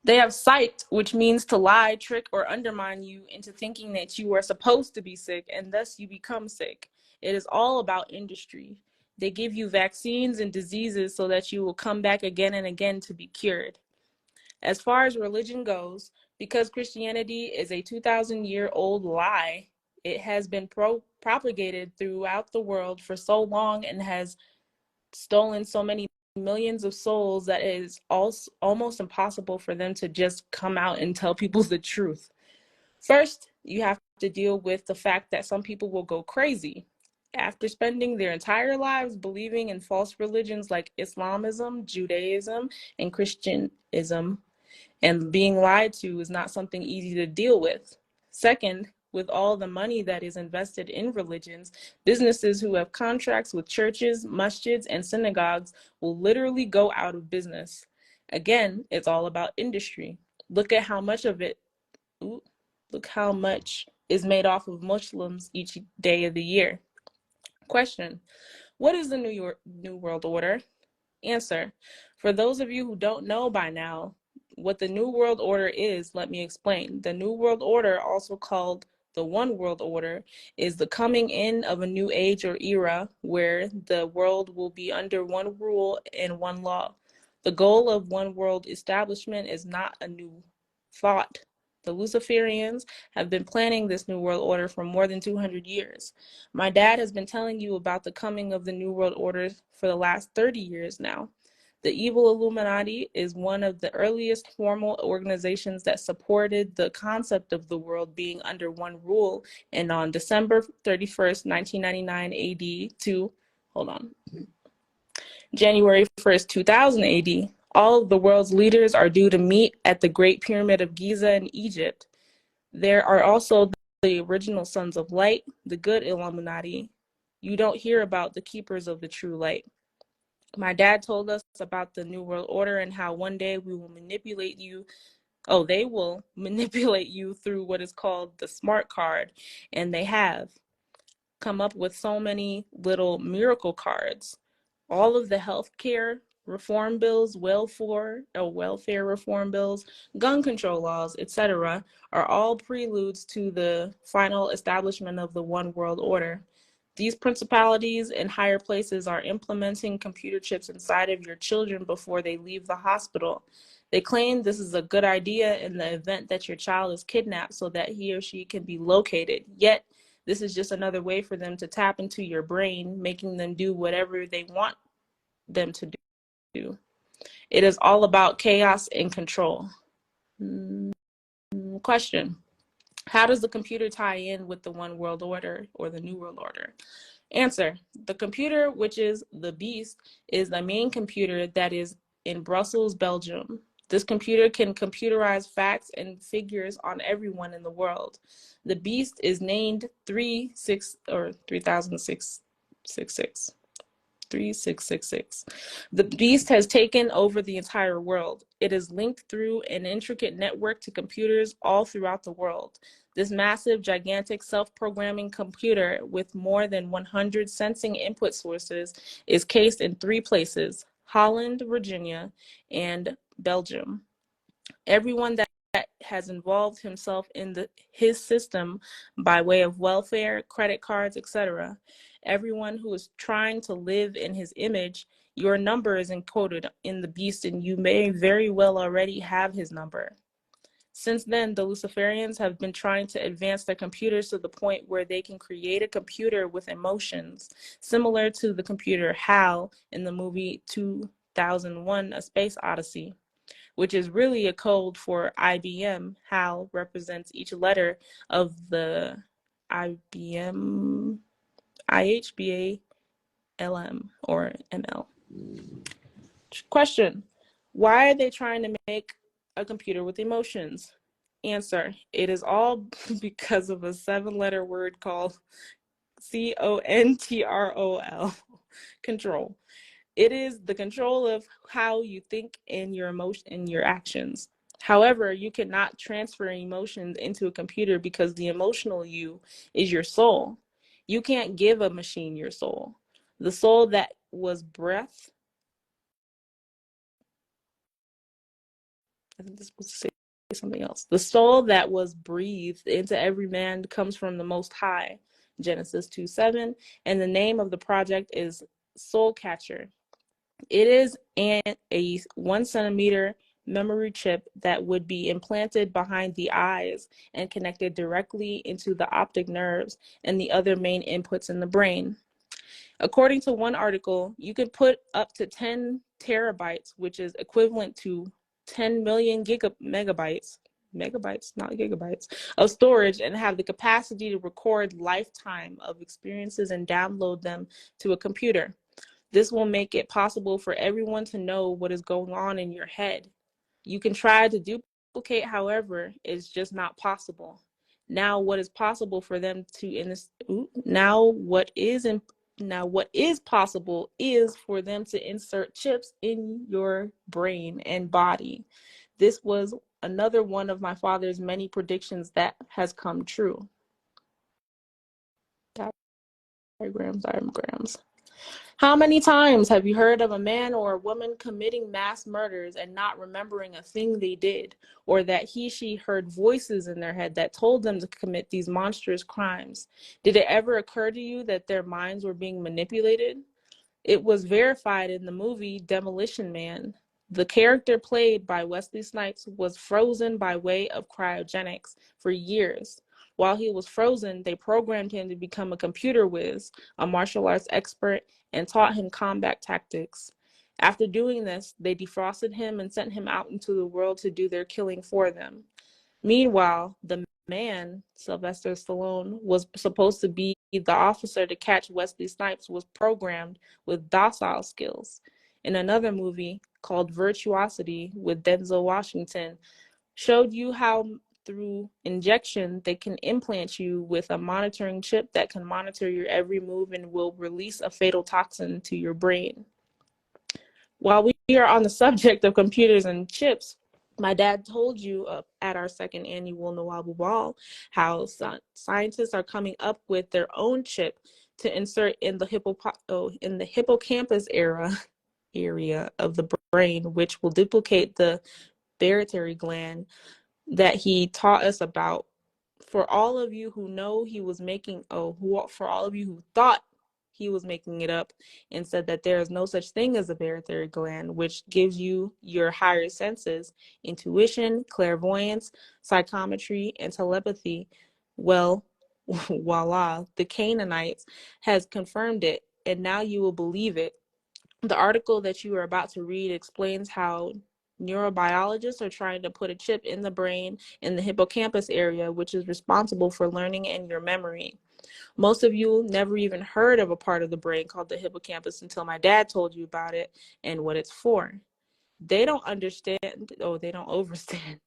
They have psyched, which means to lie, trick, or undermine you into thinking that you are supposed to be sick, and thus you become sick. It is all about industry. They give you vaccines and diseases so that you will come back again and again to be cured. As far as religion goes, because Christianity is a 2,000-year-old lie, it has been propagated throughout the world for so long and has stolen so many millions of souls that it is almost impossible for them to just come out and tell people the truth. First, you have to deal with the fact that some people will go crazy. After spending their entire lives believing in false religions like Islamism, Judaism, and Christianism, and being lied to is not something easy to deal with. Second, with all the money that is invested in religions, businesses who have contracts with churches, masjids, and synagogues will literally go out of business. Again, it's all about industry. Look at how much of it, look how much is made off of Muslims each day of the year. Question: what is the New World Order? Answer: for those of you who don't know by now what the New World Order is, let me explain. The New World Order, also called the One World Order, is the coming in of a new age or era where the world will be under one rule and one law. The goal of one world establishment is not a new thought. The Luciferians have been planning this New World Order for more than 200 years. My dad has been telling you about the coming of the New World Order for the last 30 years now. The evil Illuminati is one of the earliest formal organizations that supported the concept of the world being under one rule, and on December 31st, 1999 AD to, hold on, January 1st, 2000 AD, all of the world's leaders are due to meet at the Great Pyramid of Giza in Egypt. There are also the original Sons of Light, the good Illuminati. You don't hear about the keepers of the true light. My dad told us about the New World Order and how one day we will manipulate you. Oh, they will manipulate you through what is called the smart card. And they have come up with so many little miracle cards. All of the healthcare reform bills, welfare reform bills, gun control laws, etc., are all preludes to the final establishment of the One World Order. These principalities in higher places are implementing computer chips inside of your children before they leave the hospital. They claim this is a good idea in the event that your child is kidnapped so that he or she can be located. Yet, this is just another way for them to tap into your brain, making them do whatever they want them to do. It is all about chaos and control. Question: how does the computer tie in with the One World Order or the New World Order? Answer. The computer, which is the Beast, is the main computer that is in Brussels, Belgium. This computer can computerize facts and figures on everyone in the world. The Beast is named 3666. 3666. The Beast has taken over the entire world. It is linked through an intricate network to computers all throughout the world. This massive, gigantic, self-programming computer with more than 100 sensing input sources is cased in 3 places: Holland, Virginia, and Belgium. Everyone that has involved himself in his system by way of welfare, credit cards, etc., everyone who is trying to live in his image, your number is encoded in the Beast, and you may very well already have his number. Since then, the Luciferians have been trying to advance their computers to the point where they can create a computer with emotions, similar to the computer HAL in the movie 2001: A Space Odyssey, which is really a code for IBM. HAL represents each letter of the IBM, IHBALM, or ML. Question: why are they trying to make a computer with emotions? Answer: it is all because of a 7-letter word called CONTROL, control. It is the control of how you think and your emotion and your actions. However, you cannot transfer emotions into a computer because the emotional you is your soul. You can't give a machine your soul. The soul that was breath. I think this was to say something else. The soul that was breathed into every man comes from the Most High, Genesis 2:7, and the name of the project is Soul Catcher. It is a 1-centimeter memory chip that would be implanted behind the eyes and connected directly into the optic nerves and the other main inputs in the brain. According to one article, you could put up to 10 terabytes, which is equivalent to 10 million megabytes, not gigabytes, of storage, and have the capacity to record lifetime of experiences and download them to a computer. This will make it possible for everyone to know what is going on in your head. You can try to duplicate, however, it's just not possible. Now, what is possible for them to what is possible is for them to insert chips in your brain and body. This was another one of my father's many predictions that has come true. Diagrams. How many times have you heard of a man or a woman committing mass murders and not remembering a thing they did, or that she heard voices in their head that told them to commit these monstrous crimes? Did it ever occur to you that their minds were being manipulated? It was verified in the movie Demolition Man. The character played by Wesley Snipes was frozen by way of cryogenics for years. While he was frozen, they programmed him to become a computer whiz, a martial arts expert, and taught him combat tactics. After doing this, they defrosted him and sent him out into the world to do their killing for them. Meanwhile, the man, Sylvester Stallone, was supposed to be the officer to catch Wesley Snipes, was programmed with docile skills. In another movie called Virtuosity with Denzel Washington, showed you how through injection they can implant you with a monitoring chip that can monitor your every move and will release a fatal toxin to your brain. While we are on the subject of computers and chips, my dad told you at our second annual Nawabu Ball how scientists are coming up with their own chip to insert in the hippocampus area of the brain, which will duplicate the pituitary gland that he taught us about. For all of you who know he was making, for all of you who thought he was making it up and said that there is no such thing as a pituitary gland, which gives you your higher senses, intuition, clairvoyance, psychometry, and telepathy. Well, voila, the Canaanites has confirmed it, and now you will believe it. The article that you are about to read explains how neurobiologists are trying to put a chip in the brain in the hippocampus area, which is responsible for learning and your memory. Most of you never even heard of a part of the brain called the hippocampus until my dad told you about it and what it's for. They don't understand, oh, they don't overstand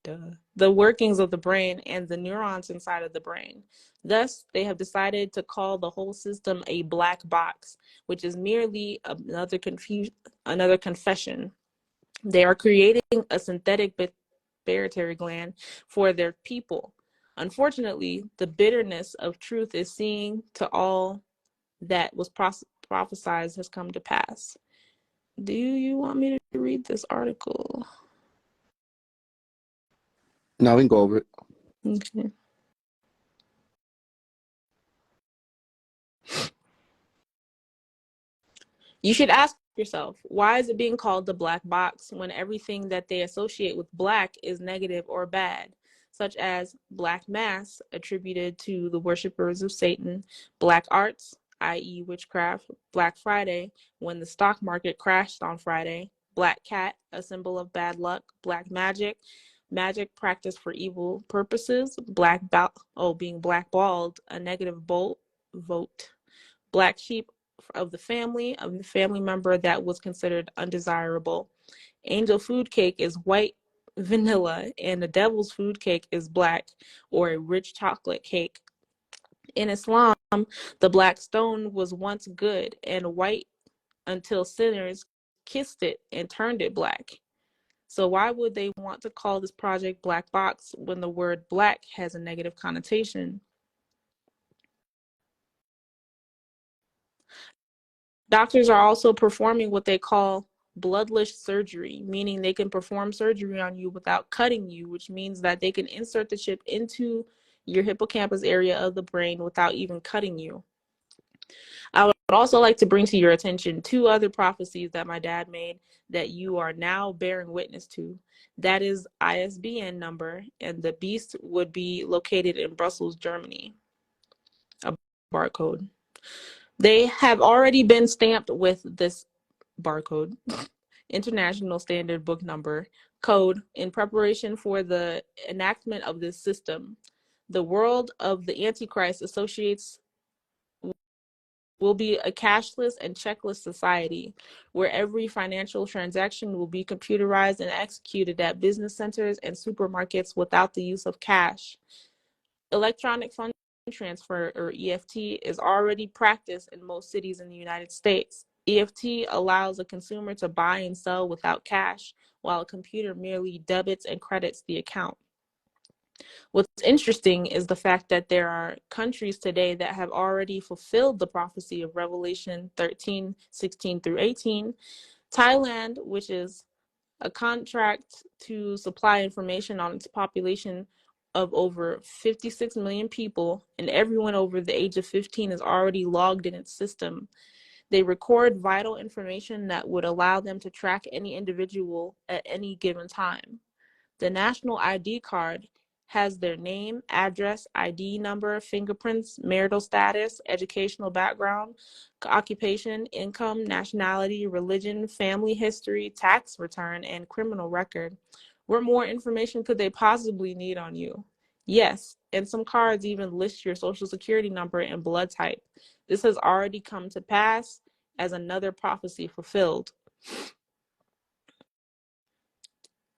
the workings of the brain and the neurons inside of the brain. Thus, they have decided to call the whole system a black box, which is merely another confession. They are creating a synthetic pituitary gland for their people. Unfortunately, the bitterness of truth is seeing to all that was prophesied has come to pass. Do you want me to read this article? No, we can go over it. Okay. You should ask yourself, why is it being called the black box when everything that they associate with black is negative or bad, such as black mass attributed to the worshippers of Satan, black arts, i.e. witchcraft, Black Friday, when the stock market crashed on Friday, black cat, a symbol of bad luck, black magic, magic practiced for evil purposes, being blackballed, a negative vote, black sheep of the family member that was considered undesirable. Angel food cake is white vanilla, and the devil's food cake is black or a rich chocolate cake. In Islam, the black stone was once good and white until sinners kissed it and turned it black. So why would they want to call this project Black Box when the word black has a negative connotation? Doctors are also performing what they call bloodless surgery, meaning they can perform surgery on you without cutting you, which means that they can insert the chip into your hippocampus area of the brain without even cutting you. I would also like to bring to your attention two other prophecies that my dad made that you are now bearing witness to. That is ISBN number, and the beast would be located in Brussels, Germany. A barcode. They have already been stamped with this barcode, International Standard Book Number code, in preparation for the enactment of this system. The world of the Antichrist associates will be a cashless and checkless society where every financial transaction will be computerized and executed at business centers and supermarkets without the use of cash. Electronic fund transfer, or EFT, is already practiced in most cities in the United States. EFT allows a consumer to buy and sell without cash, while a computer merely debits and credits the account. What's interesting is the fact that there are countries today that have already fulfilled the prophecy of Revelation 13:16 through 18. Thailand, which is a contract to supply information on its population of over 56 million people, and everyone over the age of 15 is already logged in its system. They record vital information that would allow them to track any individual at any given time. The national ID card has their name, address, ID number, fingerprints, marital status, educational background, occupation, income, nationality, religion, family history, tax return, and criminal record. What more information could they possibly need on you? Yes, and some cards even list your social security number and blood type. This has already come to pass as another prophecy fulfilled.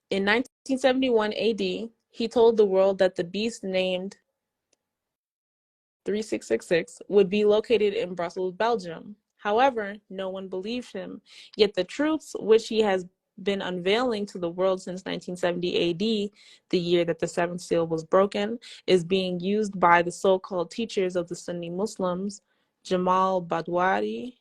In 1971 AD, he told the world that the beast named 3666 would be located in Brussels, Belgium. However, no one believed him. Yet the truths which he has been unveiling to the world since 1970 AD, the year that the seventh seal was broken, is being used by the so-called teachers of the Sunni Muslims, Jamal Badwari,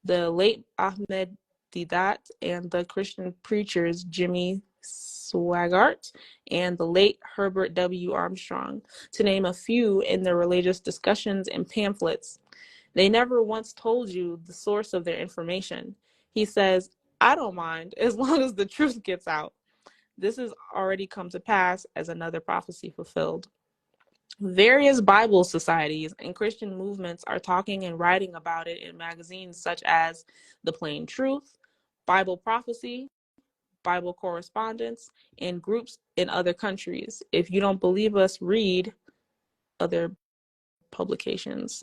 the late Ahmed Didat, and the Christian preachers Jimmy Swaggart and the late Herbert W. Armstrong, to name a few in their religious discussions and pamphlets. They never once told you the source of their information. He says, I don't mind as long as the truth gets out. This has already come to pass as another prophecy fulfilled. Various Bible societies and Christian movements are talking and writing about it in magazines such as The Plain Truth, Bible Prophecy, Bible Correspondence, and groups in other countries. If you don't believe us, read other publications,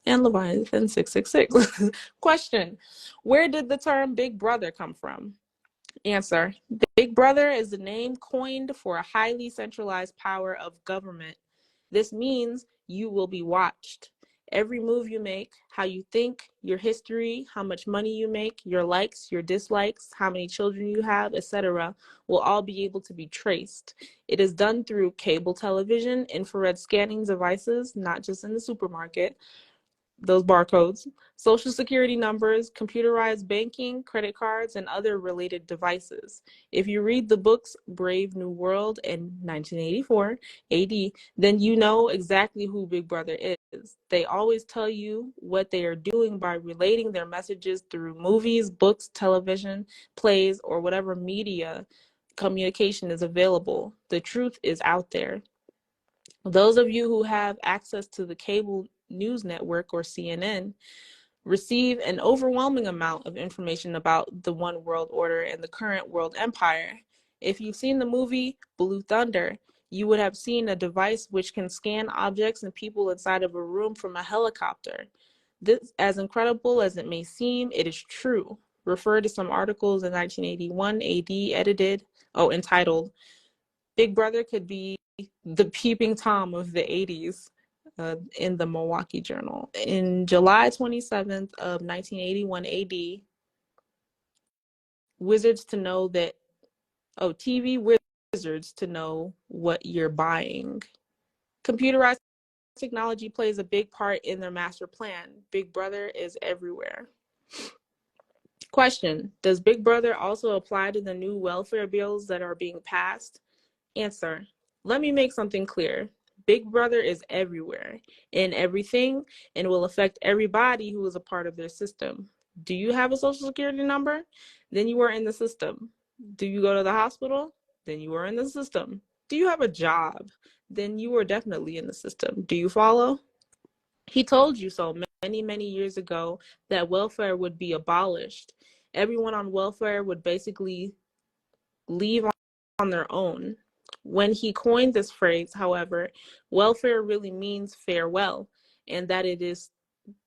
and Leviathan 666. Question: where did the term Big Brother come from? Answer: Big Brother is the name coined for a highly centralized power of government. This means you will be watched. Every move you make, how you think, your history, how much money you make, your likes, your dislikes, how many children you have, etc., will all be able to be traced. It is done through cable television, infrared scanning devices, not just in the supermarket, those barcodes, social security numbers, computerized banking, credit cards, and other related devices. If you read the books Brave New World in 1984 AD, then you know exactly who Big Brother is. They always tell you what they are doing by relating their messages through movies, books, television, plays, or whatever media communication is available. The truth is out there. Those of you who have access to the cable news network or CNN receive an overwhelming amount of information about the one world order and the current world empire. If you've seen the movie Blue Thunder, you would have seen a device which can scan objects and people inside of a room from a helicopter. This, as incredible as it may seem, it is true. Refer to some articles in 1981 AD entitled Big Brother Could Be the Peeping Tom of the 80s in the Milwaukee Journal. In July 27th of 1981 AD, wizards to know that, TV wizards to know what you're buying. Computerized technology plays a big part in their master plan. Big Brother is everywhere. Question: does Big Brother also apply to the new welfare bills that are being passed? Answer: let me make something clear. Big Brother is everywhere, in everything, and will affect everybody who is a part of their system. Do you have a social security number? Then you are in the system. Do you go to the hospital? Then you are in the system. Do you have a job? Then you are definitely in the system. Do you follow? He told you so many, many years ago that welfare would be abolished. Everyone on welfare would basically leave on their own. When he coined this phrase, however, welfare really means farewell, and that it is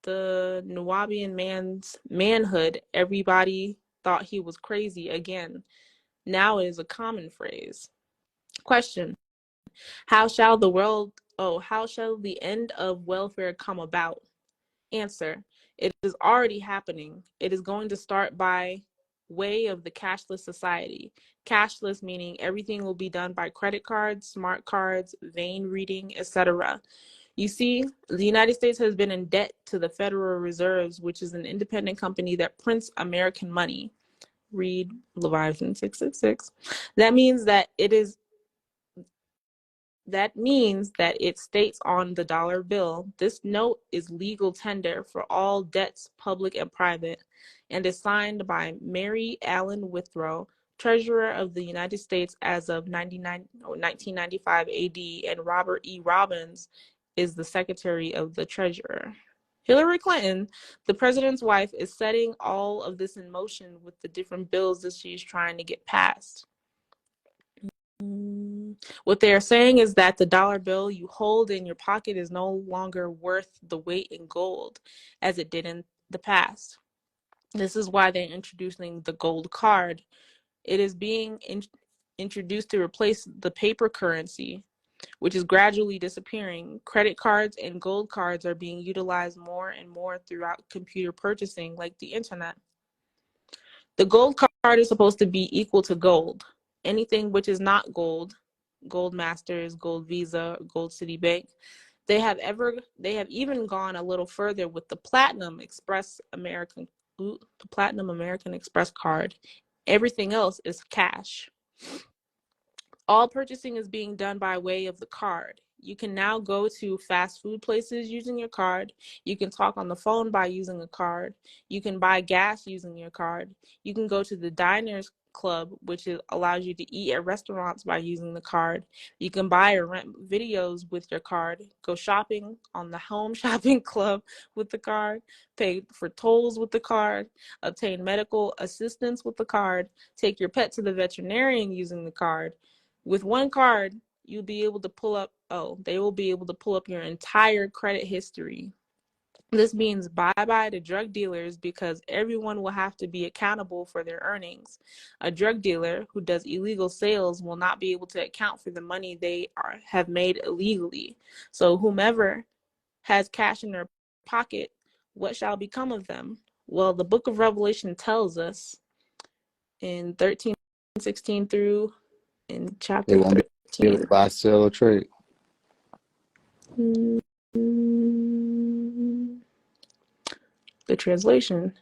the Nubian man's manhood. Everybody thought he was crazy again. Now it is a common phrase. Question: how shall the end of welfare come about? Answer: it is already happening. It is going to start by way of the cashless society. Cashless meaning everything will be done by credit cards, smart cards, vein reading, etc. You see, the United States has been in debt to the Federal Reserves, which is an independent company that prints American money. Read Leviathan 666. That means that it states on the dollar bill, this note is legal tender for all debts, public and private, and is signed by Mary Allen Withrow, Treasurer of the United States as of 1995 AD, and Robert E. Robbins is the Secretary of the Treasurer. Hillary Clinton, the president's wife, is setting all of this in motion with the different bills that she's trying to get passed. What they are saying is that the dollar bill you hold in your pocket is no longer worth the weight in gold as it did in the past. This is why they're introducing the gold card. It is being introduced to replace the paper currency, which is gradually disappearing. Credit cards and gold cards are being utilized more and more throughout computer purchasing, like the internet. The gold card is supposed to be equal to gold. Anything which is not gold, Gold Masters, Gold Visa, Gold Citibank, they have even gone a little further with the Platinum American Express card. Everything else is cash. All purchasing is being done by way of the card. You can now go to fast food places using your card. You can talk on the phone by using a card. You can buy gas using your card. You can go to the diners club, which allows you to eat at restaurants by using the card. You can buy or rent videos with your card. Go shopping on the home shopping club with the card. Pay for tolls with the card. Obtain medical assistance with the card. Take your pet to the veterinarian using the card. With one card, you'll be able to pull up they will be able to pull up your entire credit history. This means bye-bye to drug dealers because everyone will have to be accountable for their earnings. A drug dealer who does illegal sales will not be able to account for the money they have made illegally. So whomever has cash in their pocket, what shall become of them? Well, the book of Revelation tells us in 13:16 through in They chapter won't be able to 13. buy, sell, or trade. The translation.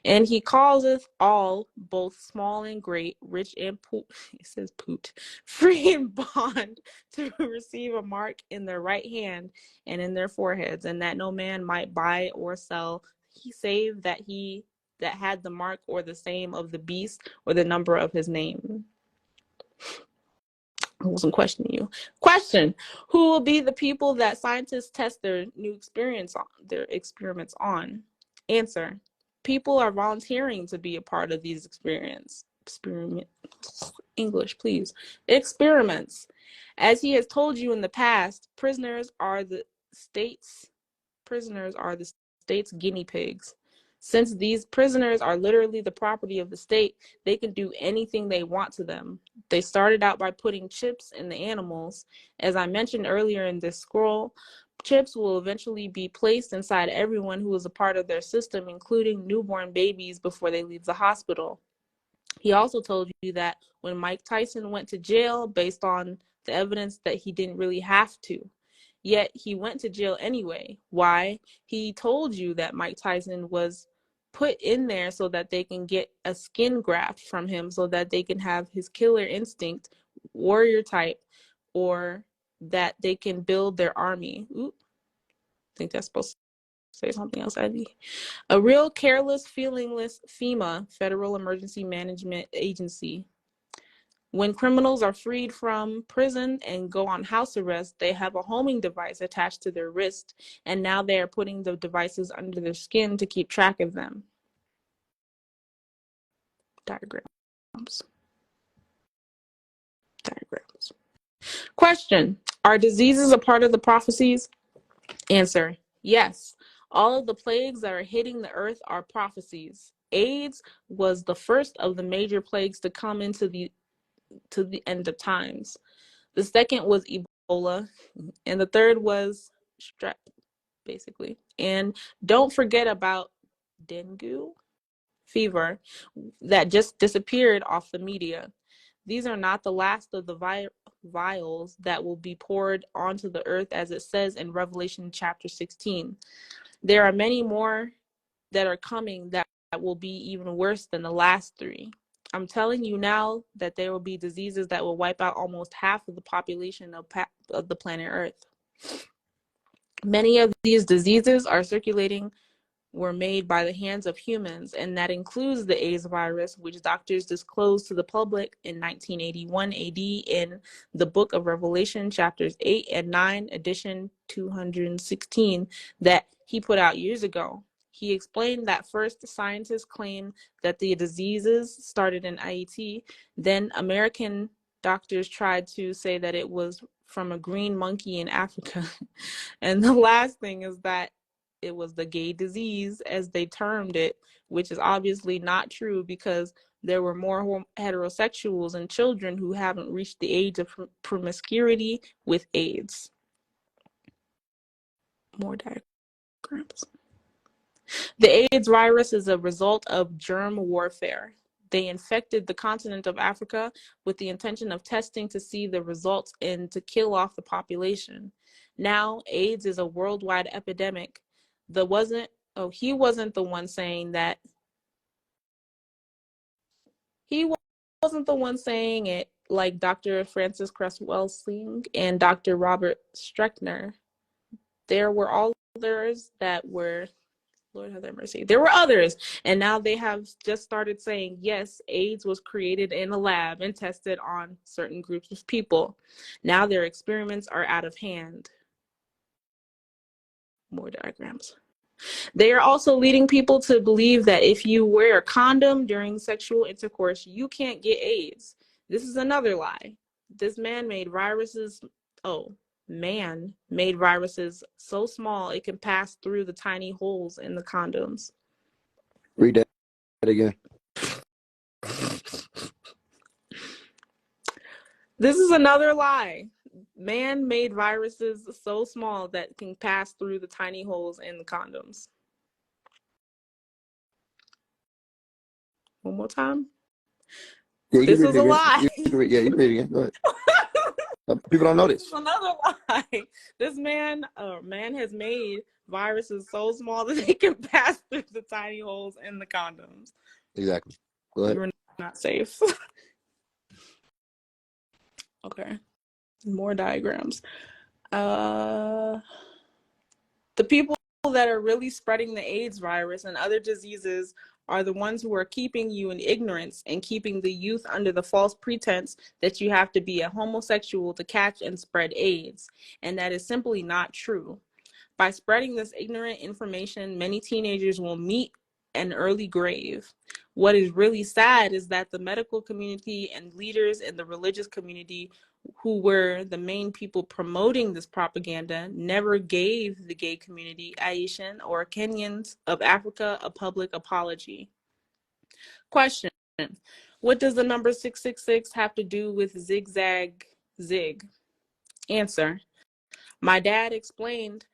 And he causeth all, both small and great, rich and poor, it says poot, free and bond, to receive a mark in their right hand and in their foreheads, and that no man might buy or sell, save that he that had the mark or the same of the beast or the number of his name. I wasn't questioning you. Question: who will be the people that scientists test their experiments on? Answer: people are volunteering to be a part of these English, please. Experiments. As he has told you in the past, prisoners are the state's guinea pigs. Since these prisoners are literally the property of the state, they can do anything they want to them. They started out by putting chips in the animals. As I mentioned earlier in this scroll, chips will eventually be placed inside everyone who is a part of their system, including newborn babies before they leave the hospital. He also told you that when Mike Tyson went to jail based on the evidence that he didn't really have to, yet he went to jail anyway. Why? He told you that Mike Tyson was put in there so that they can get a skin graft from him so that they can have his killer instinct, warrior type, or that they can build their army. Ooh, I think that's supposed to say something else, Ivy. A real careless, feelingless FEMA, Federal Emergency Management Agency. When criminals are freed from prison and go on house arrest, they have a homing device attached to their wrist, and now they are putting the devices under their skin to keep track of them. Diagrams. Question: are diseases a part of the prophecies? Answer: yes. All of the plagues that are hitting the earth are prophecies. AIDS was the first of the major plagues to come into the end of times. The second was Ebola, and the third was strep, basically. And don't forget about dengue fever that just disappeared off the media. These are not the last of the vials that will be poured onto the earth, as it says in Revelation chapter 16. There are many more that are coming that will be even worse than the last three. I'm telling you now that there will be diseases that will wipe out almost half of the population of the planet Earth. Many of these diseases were made by the hands of humans, and that includes the AIDS virus, which doctors disclosed to the public in 1981 AD in the book of Revelation, chapters 8 and 9, edition 216, that he put out years ago. He explained that first scientists claimed that the diseases started in Haiti, then American doctors tried to say that it was from a green monkey in Africa. And the last thing is that it was the gay disease, as they termed it, which is obviously not true because there were more heterosexuals and children who haven't reached the age of promiscuity with AIDS. More diagrams. The AIDS virus is a result of germ warfare. They infected the continent of Africa with the intention of testing to see the results and to kill off the population. Now, AIDS is a worldwide epidemic. He wasn't the one saying that. He wasn't the one saying it, like Dr. Francis Cresswell-Sling and Dr. Robert Streckner. There were others that were, Lord have mercy. There were others, and now they have just started saying, yes, AIDS was created in a lab and tested on certain groups of people. Now their experiments are out of hand. More diagrams. They are also leading people to believe that if you wear a condom during sexual intercourse, you can't get AIDS. This is another lie. This man made viruses. Oh, man made viruses so small it can pass through the tiny holes in the condoms? Read that again. This is another lie. Man made viruses so small that can pass through the tiny holes in the condoms. One more time. Yeah, you This can is read it a again. lie. You can read, yeah, you can read it again. Go ahead. People don't know This is this. another lie. This man has made viruses so small that they can pass through the tiny holes in the condoms. Exactly. Go ahead. You're not safe. Okay. More diagrams. The people that are really spreading the AIDS virus and other diseases are the ones who are keeping you in ignorance and keeping the youth under the false pretense that you have to be a homosexual to catch and spread AIDS. And that is simply not true. By spreading this ignorant information, many teenagers will meet an early grave. What is really sad is that the medical community and leaders in the religious community, who were the main people promoting this propaganda, never gave the gay community, Haitian or Kenyans of Africa, a public apology. Question: what does the number 666 have to do with zigzag zig? Answer: my dad explained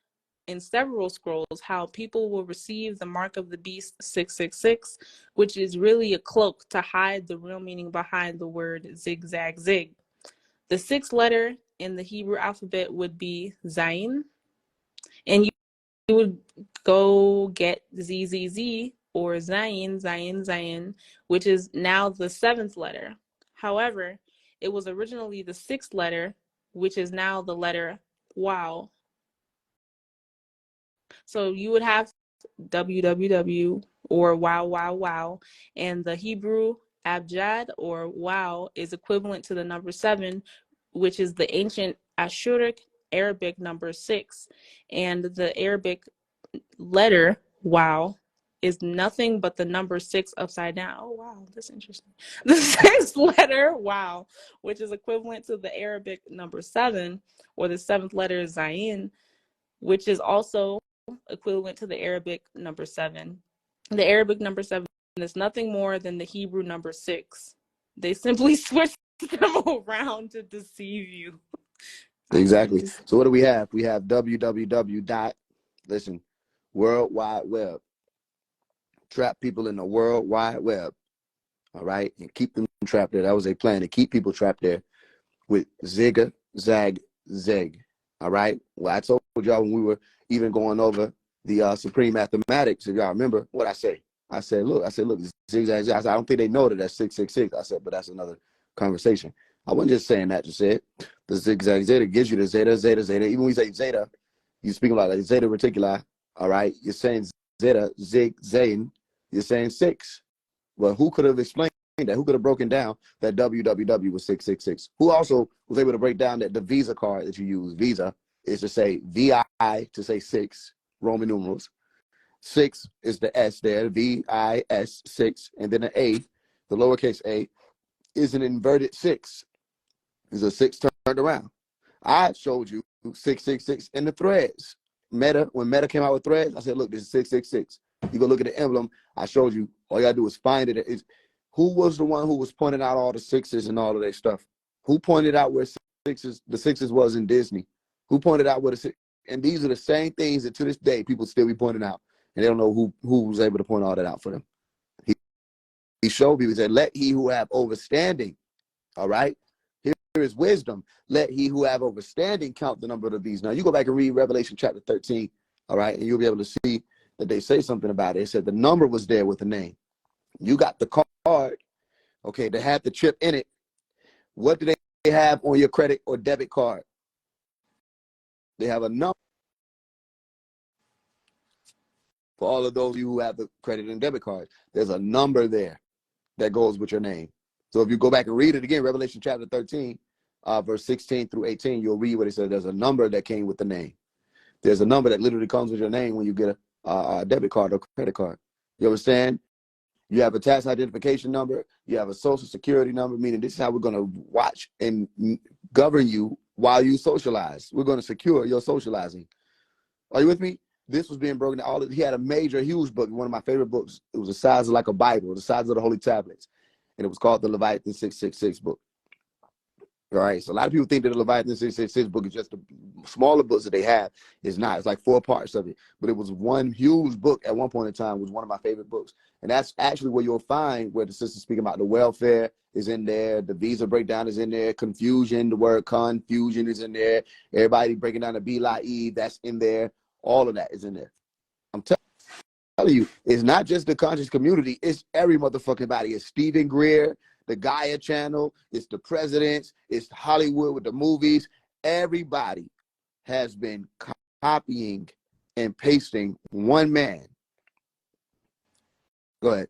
in several scrolls how people will receive the mark of the beast 666, which is really a cloak to hide the real meaning behind the word zigzag zig. The sixth letter in the Hebrew alphabet would be Zayin, and you would go get ZZZ or Zayin, which is now the seventh letter. However, it was originally the sixth letter, which is now the letter Wow. So you would have www or wow, and the Hebrew abjad or wow is equivalent to the number 7, which is the ancient Ashuric Arabic number 6, and the Arabic letter wow is nothing but the number 6 upside down. Oh wow, that's interesting. The sixth letter wow, which is equivalent to the Arabic number 7, or the seventh letter Zayin, which is also equivalent to the Arabic number 7. The Arabic number 7 is nothing more than the Hebrew number 6. They simply switched them around to deceive you. Exactly. So what do we have? We have www dot, listen, World Wide Web. Trap people in the World Wide Web. All right. And keep them trapped there. That was a plan, to keep people trapped there with zigga, zag, zig. All right. Well, I told y'all when we were even going over the supreme mathematics, if y'all remember what I say. I said, look, zigzag, zag. I said, I don't think they know that that's 666. I said, but that's another conversation. I wasn't just saying that to say it. The zigzag zeta gives you the zeta, zeta, zeta. Even when you say zeta, you're speaking about like zeta reticuli. All right. You're saying zeta, zig, zayin. You're saying 6. Well, who could have explained that? Who could have broken down that www was 666? Who also was able to break down that the Visa card that you use, Visa, is to say VI to say 6, Roman numerals. 6 is the S there, VIS 6, and then the A, the lowercase a, is an inverted 6. It's a 6 turned around. I showed you 666 in the threads. Meta, when Meta came out with threads, I said, look, this is 666. You go look at the emblem. I showed you. All you gotta do is find it. Who was the one who was pointing out all the 6s and all of that stuff? Who pointed out where the 6s was in Disney? Who pointed out where the 6? And these are the same things that to this day people still be pointing out, and they don't know who was able to point all that out for them. He showed people. He said, "Let he who have overstanding." All right. Here is wisdom. Let he who have overstanding count the number of the bees. Now you go back and read Revelation chapter 13. All right, and you'll be able to see that they say something about it. It said the number was there with the name. You got the card, okay, that had the chip in it. What do they have on your credit or debit card? They have a number. For all of those of you who have the credit and debit cards, there's a number there that goes with your name. So if you go back and read it again, Revelation chapter 13, verse 16 through 18, you'll read what it says. There's a number that came with the name. There's a number that literally comes with your name when you get a debit card or credit card. You understand? You have a tax identification number. You have a social security number, meaning this is how we're going to watch and govern you while you socialize. We're going to secure your socializing. Are you with me? This was being broken down. He had a major, huge book, one of my favorite books. It was the size of like a Bible, the size of the Holy Tablets. And it was called the Leviathan 666 book. All right. So a lot of people think that the Leviathan 666 book is just the smaller books that they have. It's not. It's like 4 parts of it. But it was one huge book at one point in time, was one of my favorite books. And that's actually where you'll find where the sister's speaking about the welfare is in there. The visa breakdown is in there. Confusion, the word confusion is in there. Everybody breaking down the Be-La-E, that's in there. All of that is in there. I'm telling you, it's not just the conscious community. It's every motherfucking body. It's Stephen Greer, the Gaia channel, it's the presidents, it's Hollywood with the movies. Everybody has been copying and pasting one man. Go ahead.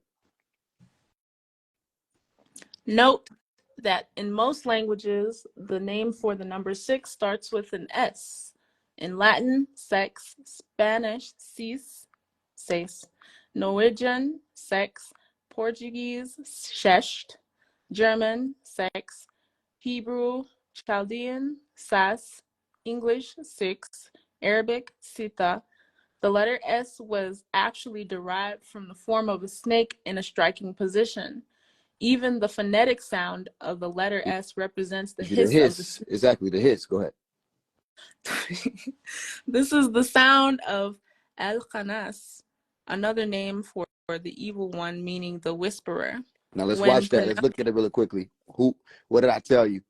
Note that in most languages, the name for the number 6 starts with an S. In Latin, sex; Spanish, seis; Norwegian, sex; Portuguese, sześć; German, sex; Hebrew, Chaldean, sas; English, 6; Arabic, sita. The letter S was actually derived from the form of a snake in a striking position. Even the phonetic sound of the letter S represents the hiss of the snake. Exactly, the hiss. Go ahead. This is the sound of Al-Khanas, another name for the evil one, meaning the whisperer. Now let's watch that. Let's look at it really quickly. What did I tell you?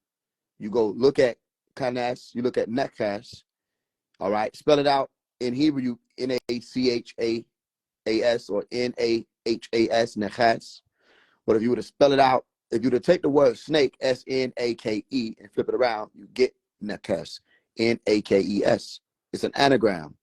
You go look at Kanas, you look at Nakash, all right? Spell it out in Hebrew, N-A-C-H-A-A-S or N-A-H-A-S, Nakash. But if you were to spell it out, if you were to take the word snake, S-N-A-K-E, and flip it around, you get Nakash, N-A-K-E-S. It's an anagram.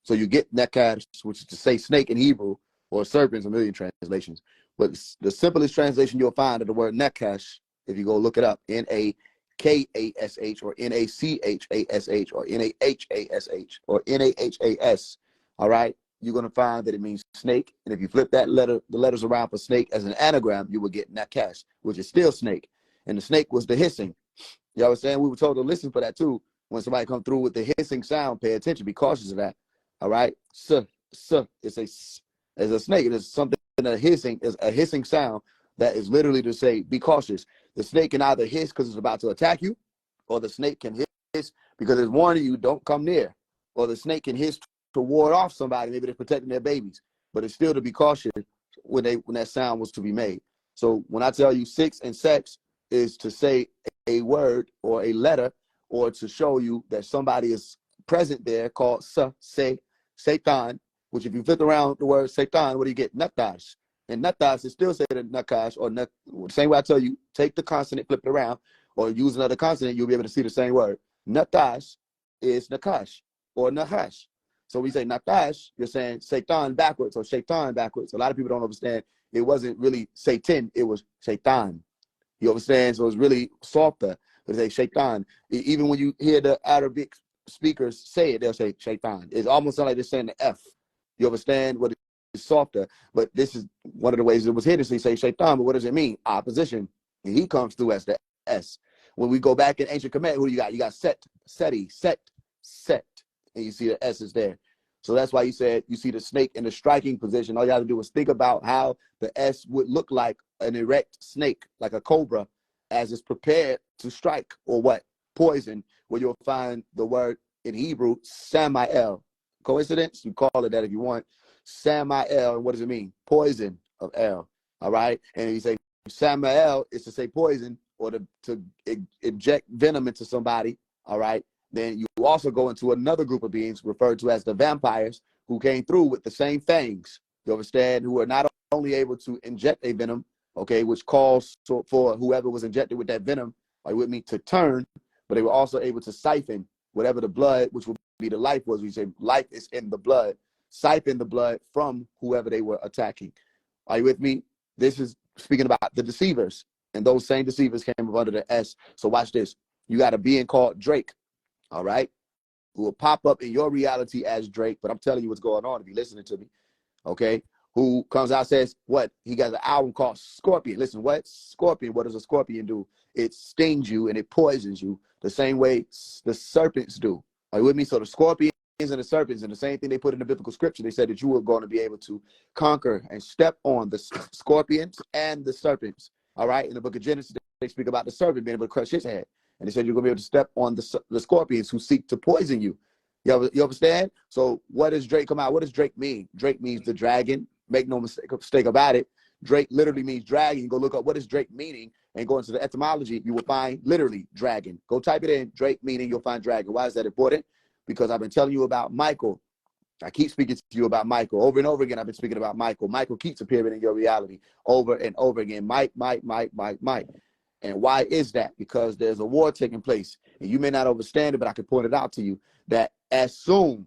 So you get Nakash, which is to say snake in Hebrew, or serpents, a million translations. But the simplest translation you'll find of the word Nakash, if you go look it up, N-A-K-A-S-H or N-A-C-H-A-S-H or N-A-H-A-S-H or N-A-H-A-S, all right? You're going to find that it means snake. And if you flip that letter, the letters around for snake as an anagram, you will get Nakash, which is still snake. And the snake was the hissing. You know what I'm saying? We were told to listen for that too. When somebody come through with the hissing sound, pay attention, be cautious of that. All right? It's a snake. It is something is a hissing sound that is literally to say, be cautious. The snake can either hiss because it's about to attack you, or the snake can hiss because it's warning you, don't come near. Or the snake can hiss to ward off somebody, maybe they're protecting their babies. But it's still to be cautious when that sound was to be made. So when I tell you 6 and sex is to say a word or a letter, or to show you that somebody is present there called Satan, which if you flip around the word Satan, what do you get? Nakash. And Nakash is still say the Nakash, or same way I tell you, take the consonant, flip it around, or use another consonant, you'll be able to see the same word. Nakash is Nakash or Nahash. So when you say Nakash, you're saying Satan backwards or Shaitan backwards. A lot of people don't understand. It wasn't really Satan, it was Shaitan. You understand? So it's really softer. But they say Shaitan. Even when you hear the Arabic speakers say it, they'll say Shaitan. It's almost like they're saying the F. You understand? What it's softer. But this is one of the ways it was hidden. So you say Shaitan, but what does it mean? Opposition. And he comes through as the S. When we go back in ancient Kemet, who do you got? You got Seti, Set. And you see the S is there. So that's why you said you see the snake in the striking position. All you have to do is think about how the S would look like an erect snake, like a cobra, as it's prepared to strike or what? Poison, where you'll find the word in Hebrew, Samael. Coincidence? You call it that if you want. Samael, and what does it mean? Poison of El. All right? And you say Samael is to say poison or to inject venom into somebody. All right? Then you also go into another group of beings referred to as the vampires, who came through with the same fangs, you understand, who are not only able to inject a venom, okay, which calls for whoever was injected with that venom, are you with me, to turn, but they were also able to siphon whatever the blood, which would be the life was. We say life is in the blood, siphon the blood from whoever they were attacking. Are you with me? This is speaking about the deceivers, and those same deceivers came under the S. So watch this. You got a being called Drake. All right, who will pop up in your reality as Drake, but I'm telling you what's going on if you're listening to me, okay? who comes out and says, what? He got an album called Scorpion. Listen, what? Scorpion, what does a scorpion do? It stings you and it poisons you the same way the serpents do. Are you with me? So the scorpions and the serpents, and the same thing they put in the biblical scripture, they said that you were going to be able to conquer and step on the scorpions and the serpents. All right? In the book of Genesis, they speak about the serpent being able to crush his head. And they said you're going to be able to step on the scorpions who seek to poison you. You understand? So what does Drake come out? What does Drake mean? Drake means the dragon. Make no mistake about it. Drake literally means dragon. Go look up what is Drake meaning and go into the etymology. You will find literally dragon. Go type it in, Drake meaning, you'll find dragon. Why is that important? Because I've been telling you about Michael. I keep speaking to you about Michael. Over and over again, I've been speaking about Michael. Michael keeps appearing in your reality over and over again. Mike. And why is that? Because there's a war taking place. And you may not understand it, but I can point it out to you that as soon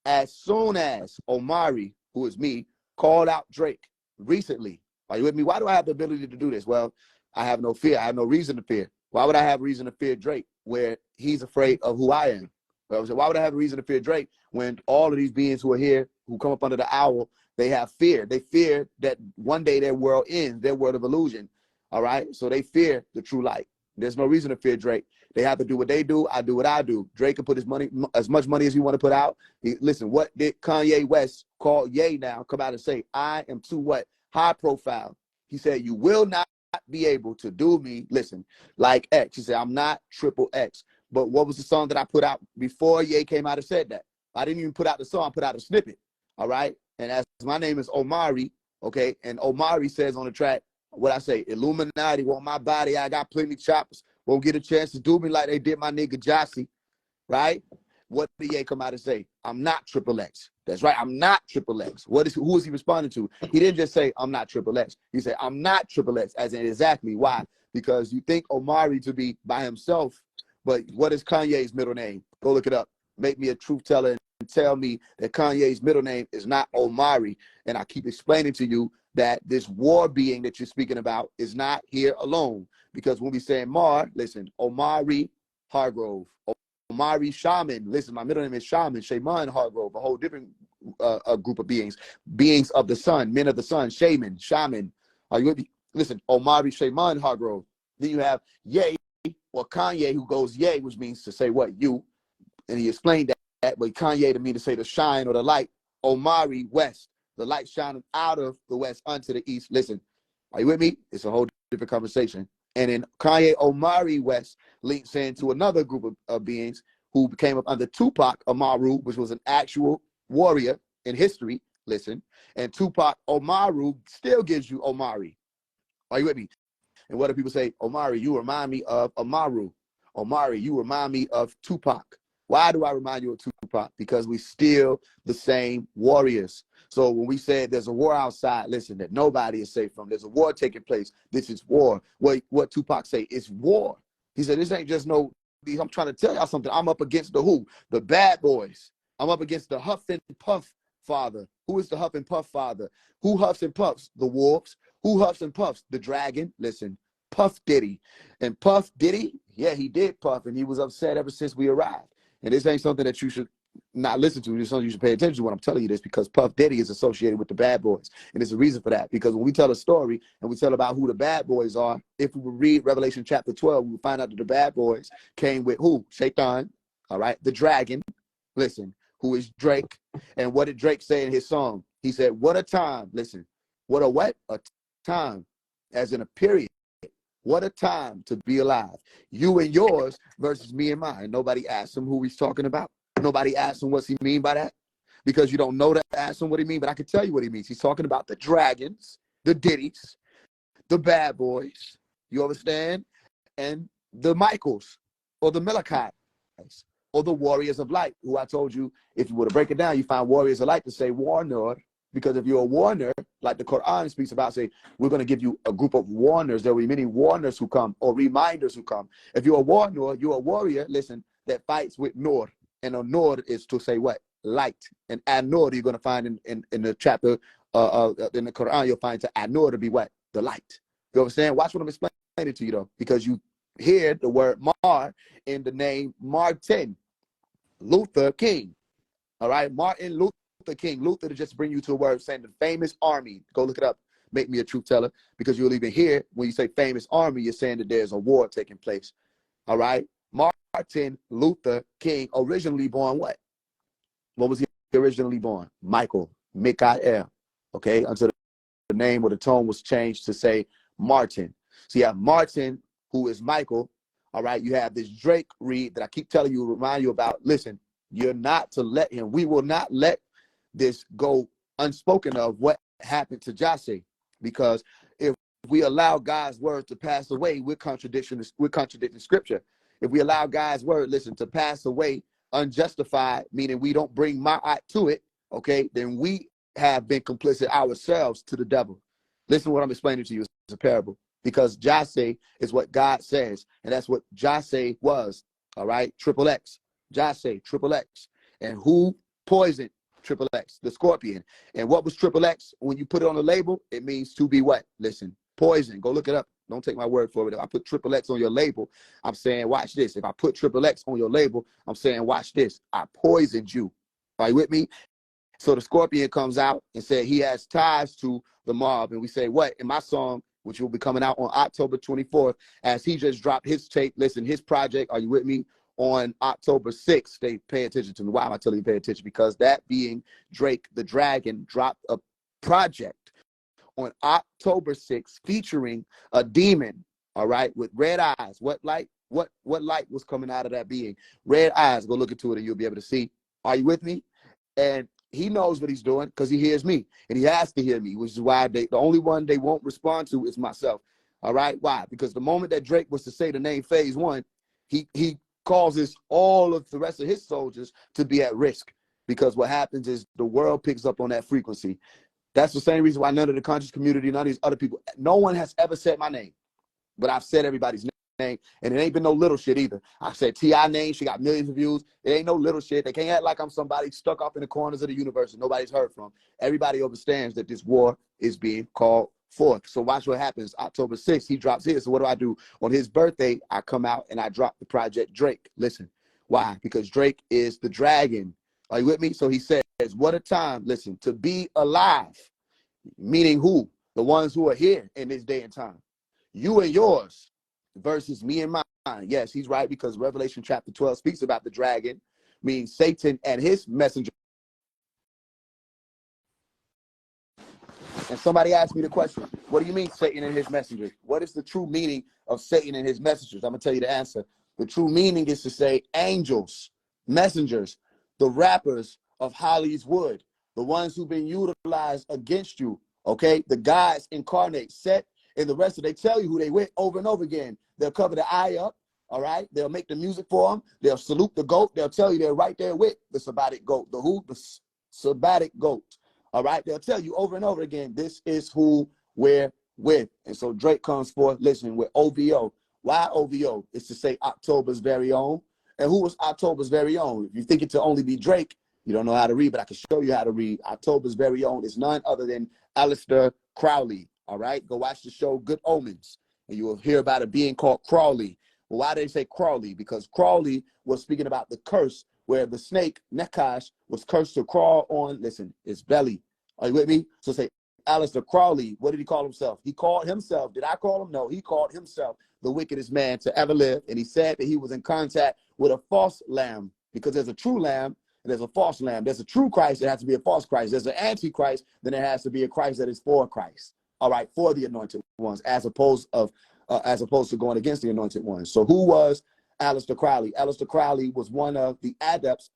as Omari, who is me, called out Drake recently. Are you with me? Why do I have the ability to do this? Well, I have no fear. I have no reason to fear. Why would I have reason to fear Drake where he's afraid of who I am? Well, why would I have a reason to fear Drake when all of these beings who are here, who come up under the owl, they have fear. They fear that one day their world ends, their world of illusion. All right? So they fear the true light. There's no reason to fear Drake. They have to do what they do. I do what I do. Drake can put his money, as much money as he want to put out. Listen, what did Kanye West call Ye now come out and say? I am too what? High profile. He said, you will not be able to do me, listen, like X. He said, I'm not triple X. But what was the song that I put out before Ye came out and said that? I didn't even put out the song. I put out a snippet. All right? And as my name is Omari, okay, and Omari says on the track, what I say, Illuminati want my body. I got plenty choppers. Won't get a chance to do me like they did my nigga Jossie, right? What did Ye come out and say? I'm not triple X. That's right. I'm not triple X. Who is he responding to? He didn't just say, I'm not triple X. He said, I'm not triple X, as in exactly. Why? Because you think Omari to be by himself, but what is Kanye's middle name? Go look it up. Make me a truth teller and tell me that Kanye's middle name is not Omari. And I keep explaining to you that this war being that you're speaking about is not here alone. Because when we say Mar, listen, Omari Hargrove, Omari Shaman, listen, my middle name is Shaman, Shaman Hargrove, a whole different group of beings of the sun, men of the sun, Shaman. Are you with me? Listen, Omari Shaman Hargrove. Then you have Ye or Kanye, who goes Ye, which means to say what? You. And he explained that, but Kanye to mean to say the shine or the light. Omari West, the light shining out of the west unto the east. Listen, are you with me? It's a whole different conversation. And then Kanye Omari West links into another group of beings who came up under Tupac Amaru, which was an actual warrior in history. Listen, and Tupac Amaru still gives you Omari. Are you with me? And what do people say? Omari, you remind me of Amaru. Omari, you remind me of Tupac. Why do I remind you of Tupac? Because we still the same warriors. So when we say there's a war outside, listen, that nobody is safe from. There's a war taking place. This is war. What Tupac say? It's war. He said, this ain't just no, I'm trying to tell y'all something. I'm up against the who? The bad boys. I'm up against the Huff and Puff father. Who is the Huff and Puff father? Who huffs and puffs? The wolves. Who huffs and puffs? The dragon. Listen, Puff Diddy. And Puff Diddy, yeah, he did puff, and he was upset ever since we arrived. And this ain't something that you should not listen to. This is something you should pay attention to when I'm telling you this, because Puff Diddy is associated with the bad boys. And there's a reason for that. Because when we tell a story and we tell about who the bad boys are, if we read Revelation chapter 12, we will find out that the bad boys came with who? Shaitan, all right? The dragon, listen, who is Drake. And what did Drake say in his song? He said, what a time, listen, what a what? A time, as in a period. What a time to be alive. You and yours versus me and mine. Nobody asked him who he's talking about. Nobody asked him what's he mean by that. Because you don't know to ask him what he mean, but I can tell you what he means. He's talking about the dragons, the Diddies, the bad boys. You understand? And the Michaels or the Malachites or the warriors of light, who I told you, if you were to break it down, you find warriors of light to say warner. Because if you're a warner, like the Quran speaks about, say, we're going to give you a group of warners. There will be many warners who come, or reminders who come. If you're a warner, you're a warrior, listen, that fights with Nur. And a Nur is to say what? Light. And An-Nur, you're going to find in the chapter, in the Quran, you'll find to An-Nur to be what? The light. You understand? Watch what I'm explaining to you, though. Because you hear the word Mar in the name Martin Luther King. All right? Martin Luther King. Luther, to just bring you to a word saying the famous army. Go look it up. Make me a truth teller, because you'll even hear when you say famous army, you're saying that there's a war taking place. All right. Martin Luther King, originally born what? What was he originally born? Michael, Mikael. Okay. Until the name or the tone was changed to say Martin. So you have Martin, who is Michael. All right. You have this Drake Reed that I keep telling you, remind you about. Listen, you're not to let him. We will not let this go unspoken of what happened to Jase, because if we allow God's word to pass away, we're contradicting scripture. If we allow God's word, listen, to pass away unjustified, meaning we don't bring Ma'at to it, okay, then we have been complicit ourselves to the devil. Listen to what I'm explaining to you. It's a parable, because Jase is what God says, and that's what Jase was. All right, triple X, Jase, triple X. And who poisoned triple X? The scorpion. And what was triple X? When you put it on the label, it means to be what? Listen, poison. Go look it up. Don't take my word for it. If I put triple X on your label, I'm saying, watch this. If I put triple X on your label, I'm saying, watch this. I poisoned you. Are you with me? So the scorpion comes out and said he has ties to the mob. And we say, what? In my song, which will be coming out on October 24th, as he just dropped his tape, listen, his project, are you with me? On October 6th, they pay attention to me. Why am I telling you pay attention? Because that being Drake the Dragon dropped a project on October 6th featuring a demon, all right, with red eyes. What light? What light was coming out of that being? Red eyes. Go look into it and you'll be able to see. Are you with me? And he knows what he's doing because he hears me, and he has to hear me, which is why the only one they won't respond to is myself. All right? Why? Because the moment that Drake was to say the name Phase One, he causes all of the rest of his soldiers to be at risk, because what happens is the world picks up on that frequency. That's the same reason why none of the conscious community, none of these other people, no one has ever said my name, but I've said everybody's name, and it ain't been no little shit either. I've said T.I. name, she got millions of views. It ain't no little shit. They can't act like I'm somebody stuck up in the corners of the universe and nobody's heard from. Everybody understands that this war is being called forth. So watch what happens. October 6th, he drops his. So what do? On his birthday, I come out and I drop the project Drake. Listen, why? Because Drake is the dragon. Are you with me? So he says, what a time, listen, to be alive. Meaning who? The ones who are here in this day and time. You and yours versus me and mine. Yes, he's right, because Revelation chapter 12 speaks about the dragon, means Satan and his messenger. And somebody asked me the question, what do you mean Satan and his messengers? What is the true meaning of Satan and his messengers? I'm going to tell you the answer. The true meaning is to say angels, messengers, the rappers of Hollywood, the ones who've been utilized against you, okay? The gods incarnate, Set, and the rest of they tell you who they with over and over again. They'll cover the eye up, all right? They'll make the music for them. They'll salute the goat. They'll tell you they're right there with the sabbatic goat. The who? The sabbatic goat. All right, they'll tell you over and over again, this is who we're with. And so Drake comes forth, listen, with OVO. Why OVO? It's to say October's very own. And who was October's very own? If you think it to only be Drake, you don't know how to read, but I can show you how to read. October's very own is none other than Aleister Crowley. All right, go watch the show Good Omens, and you will hear about a being called Crowley. Well, why do they say Crowley? Because Crowley was speaking about the curse where the snake, Nekash, was cursed to crawl on, listen, his belly. Are you with me? So say, Aleister Crowley, what did he call himself? He called himself, did I call him? No, he called himself the wickedest man to ever live. And he said that he was in contact with a false lamb, because there's a true lamb and there's a false lamb. There's a true Christ, there has to be a false Christ. There's an antichrist, then there has to be a Christ that is for Christ. All right, for the anointed ones, as opposed to going against the anointed ones. So who was Aleister Crowley? Aleister Crowley was one of the adepts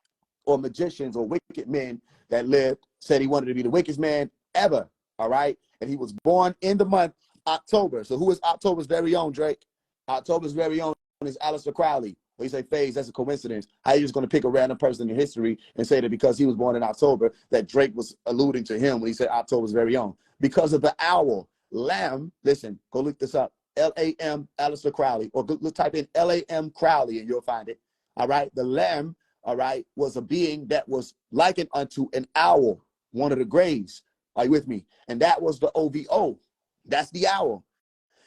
or magicians or wicked men that lived, said he wanted to be the wickedest man ever, all right? And he was born in the month October. So who is October's very own, Drake? October's very own is Aleister Crowley. Well, you say, Faze, that's a coincidence. How are you just going to pick a random person in history and say that because he was born in October that Drake was alluding to him when he said October's very own? Because of the owl. Lamb, listen, go look this up. L-A-M, Aleister Crowley, or go, type in L-A-M Crowley and you'll find it. All right, the lamb, all right, was a being that was likened unto an owl, one of the grays. Are you with me? And that was the OVO. That's the owl.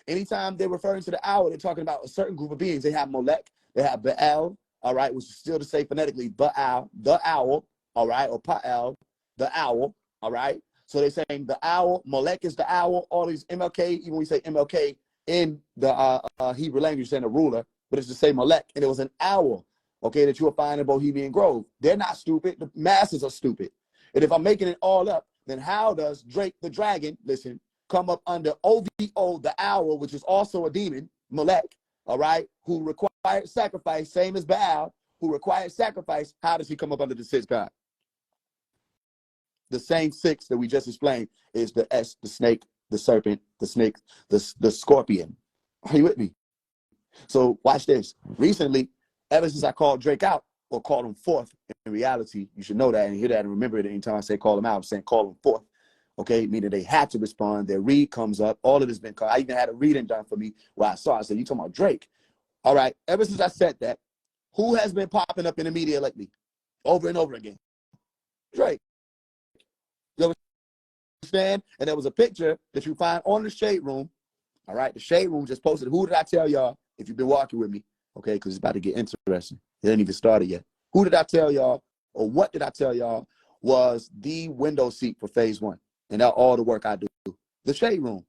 Anytime they're referring to the owl, they're talking about a certain group of beings. They have Molech, they have Baal, all right, which is still to say phonetically Baal, the owl, all right, or Pa'al. the owl, all right? So they're saying the owl, Molech is the owl, all these MLK, even when we say MLK in the Hebrew language, saying a ruler, but it's to say Molech, and it was an owl, okay, that you'll find in Bohemian Grove. They're not stupid. The masses are stupid. And if I'm making it all up, then how does Drake the dragon, listen, come up under OVO, the owl, which is also a demon, Molech, all right, who required sacrifice, same as Baal, who required sacrifice? How does he come up under the sixth god? The same six that we just explained is the S, the snake, the serpent, the snake, the scorpion. Are you with me? So watch this. Recently, ever since I called Drake out or called him forth, in reality, you should know that and hear that and remember it anytime I say call him out, I'm saying call him forth. Okay, meaning they had to respond. Their read comes up. All of this been called. I even had a reading done for me where I saw. I said, "You talking about Drake?" All right. Ever since I said that, who has been popping up in the media lately, over and over again? Drake. You understand? And there was a picture that you find on the Shade Room. All right, the Shade Room just posted. Who did I tell y'all? If you've been walking with me, okay, because it's about to get interesting. It ain't even started yet. Who did I tell y'all, or what did I tell y'all was the window seat for phase one? And that's all the work I do. The Shade Room.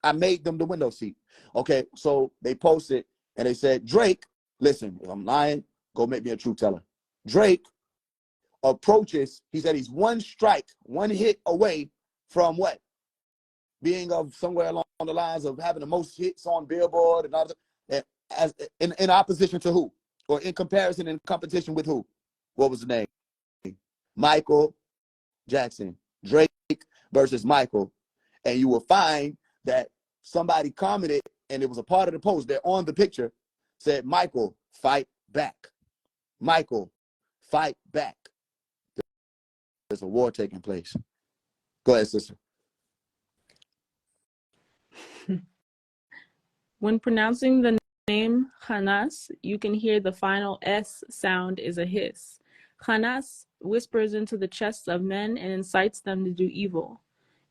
I made them the window seat. Okay, so they posted and they said, Drake, listen, if I'm lying, go make me a truth teller. Drake approaches, he said he's one strike, one hit away from what? Being of somewhere along the lines of having the most hits on Billboard and other, as in opposition to who? Or in comparison, in competition with who? What was the name? Michael Jackson. Drake versus Michael. And you will find that somebody commented, and it was a part of the post, they're on the picture, said, Michael, fight back. Michael, fight back. There's a war taking place. Go ahead, sister. When pronouncing the name Khanas, you can hear the final S sound is a hiss. Khanas whispers into the chests of men and incites them to do evil.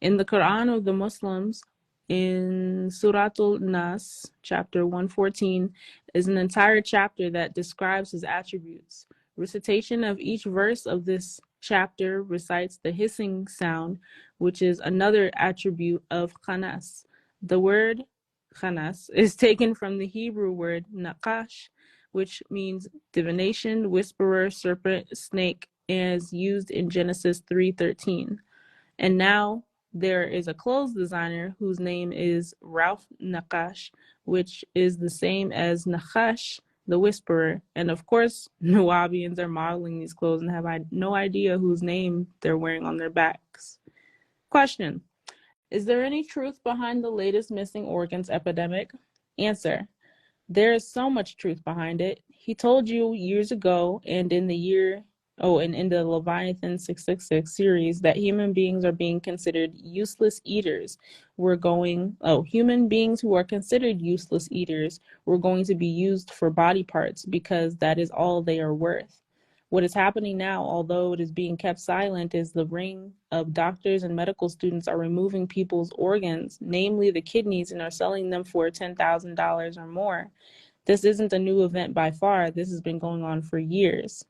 In the Quran of the Muslims, in Suratul Nas, chapter 114, is an entire chapter that describes his attributes. Recitation of each verse of this chapter recites the hissing sound, which is another attribute of Khanas. The word Khanas is taken from the Hebrew word naqash, which means divination, whisperer, serpent, snake, as used in Genesis 3:13. And now there is a clothes designer whose name is Ralph Naqash, which is the same as Naqash, the whisperer. And of course, Nuwabians are modeling these clothes and have no idea whose name they're wearing on their backs. Question: is there any truth behind the latest missing organs epidemic? Answer: there is so much truth behind it. He told you years ago and in the Leviathan 666 series that human beings are being considered useless eaters. Human beings who are considered useless eaters were going to be used for body parts because that is all they are worth. What is happening now, although it is being kept silent, is the ring of doctors and medical students are removing people's organs, namely the kidneys, and are selling them for $10,000 or more. This isn't a new event by far. This has been going on for years.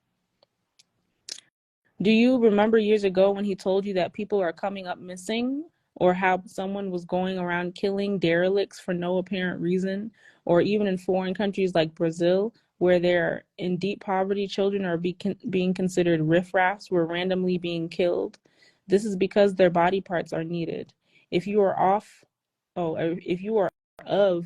Do you remember years ago when he told you that people are coming up missing, or how someone was going around killing derelicts for no apparent reason, or even in foreign countries like Brazil, where they're in deep poverty, children are being considered riffraffs, were randomly being killed? This is because their body parts are needed. If you are of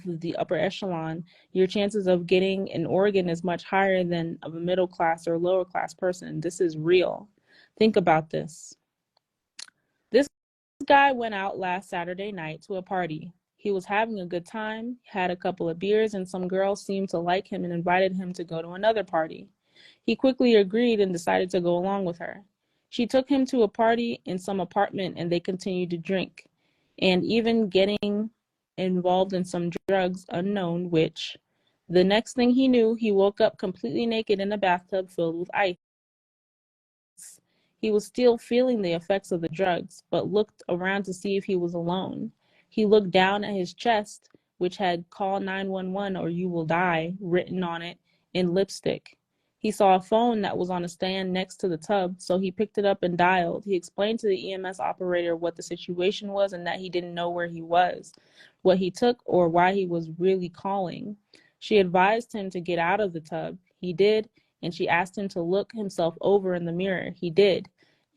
the upper echelon, your chances of getting an organ is much higher than of a middle class or lower class person. This is real. Think about this. This guy went out last Saturday night to a party. He was having a good time, had a couple of beers, and some girl seemed to like him and invited him to go to another party. He quickly agreed and decided to go along with her. She took him to a party in some apartment and they continued to drink and even getting involved in some drugs unknown, which the next thing he knew, he woke up completely naked in a bathtub filled with ice. He was still feeling the effects of the drugs, but looked around to see if he was alone. He looked down at his chest, which had "Call 911 or you will die" written on it in lipstick. He saw a phone that was on a stand next to the tub, so he picked it up and dialed. He explained to the EMS operator what the situation was and that he didn't know where he was, what he took, or why he was really calling. She advised him to get out of the tub. He did, and she asked him to look himself over in the mirror. He did,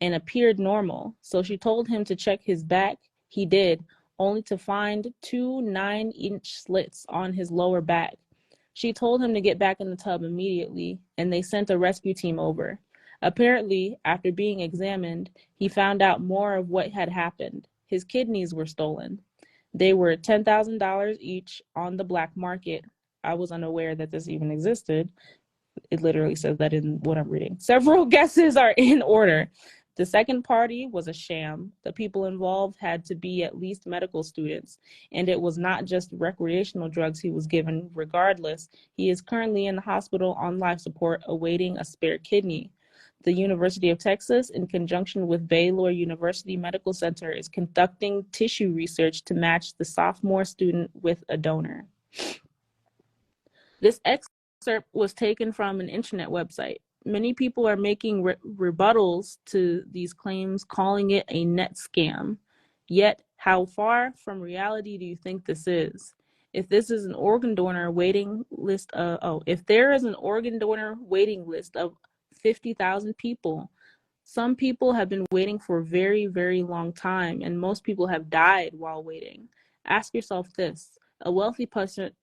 and appeared normal. So she told him to check his back. He did, only to find 2 9-inch slits on his lower back. She told him to get back in the tub immediately, and they sent a rescue team over. Apparently, after being examined, he found out more of what had happened. His kidneys were stolen. They were $10,000 each on the black market. I was unaware that this even existed. It literally says that in what I'm reading. Several guesses are in order. The second party was a sham. The people involved had to be at least medical students, and it was not just recreational drugs he was given. Regardless, he is currently in the hospital on life support awaiting a spare kidney. The University of Texas, in conjunction with Baylor University Medical Center, is conducting tissue research to match the sophomore student with a donor. This excerpt was taken from an internet website. Many people are making rebuttals to these claims, calling it a net scam. Yet, how far from reality do you think this is? If this is an organ donor waiting list if there is an organ donor waiting list of 50,000 people, some people have been waiting for a very, very long time, and most people have died while waiting. Ask yourself this. A wealthy person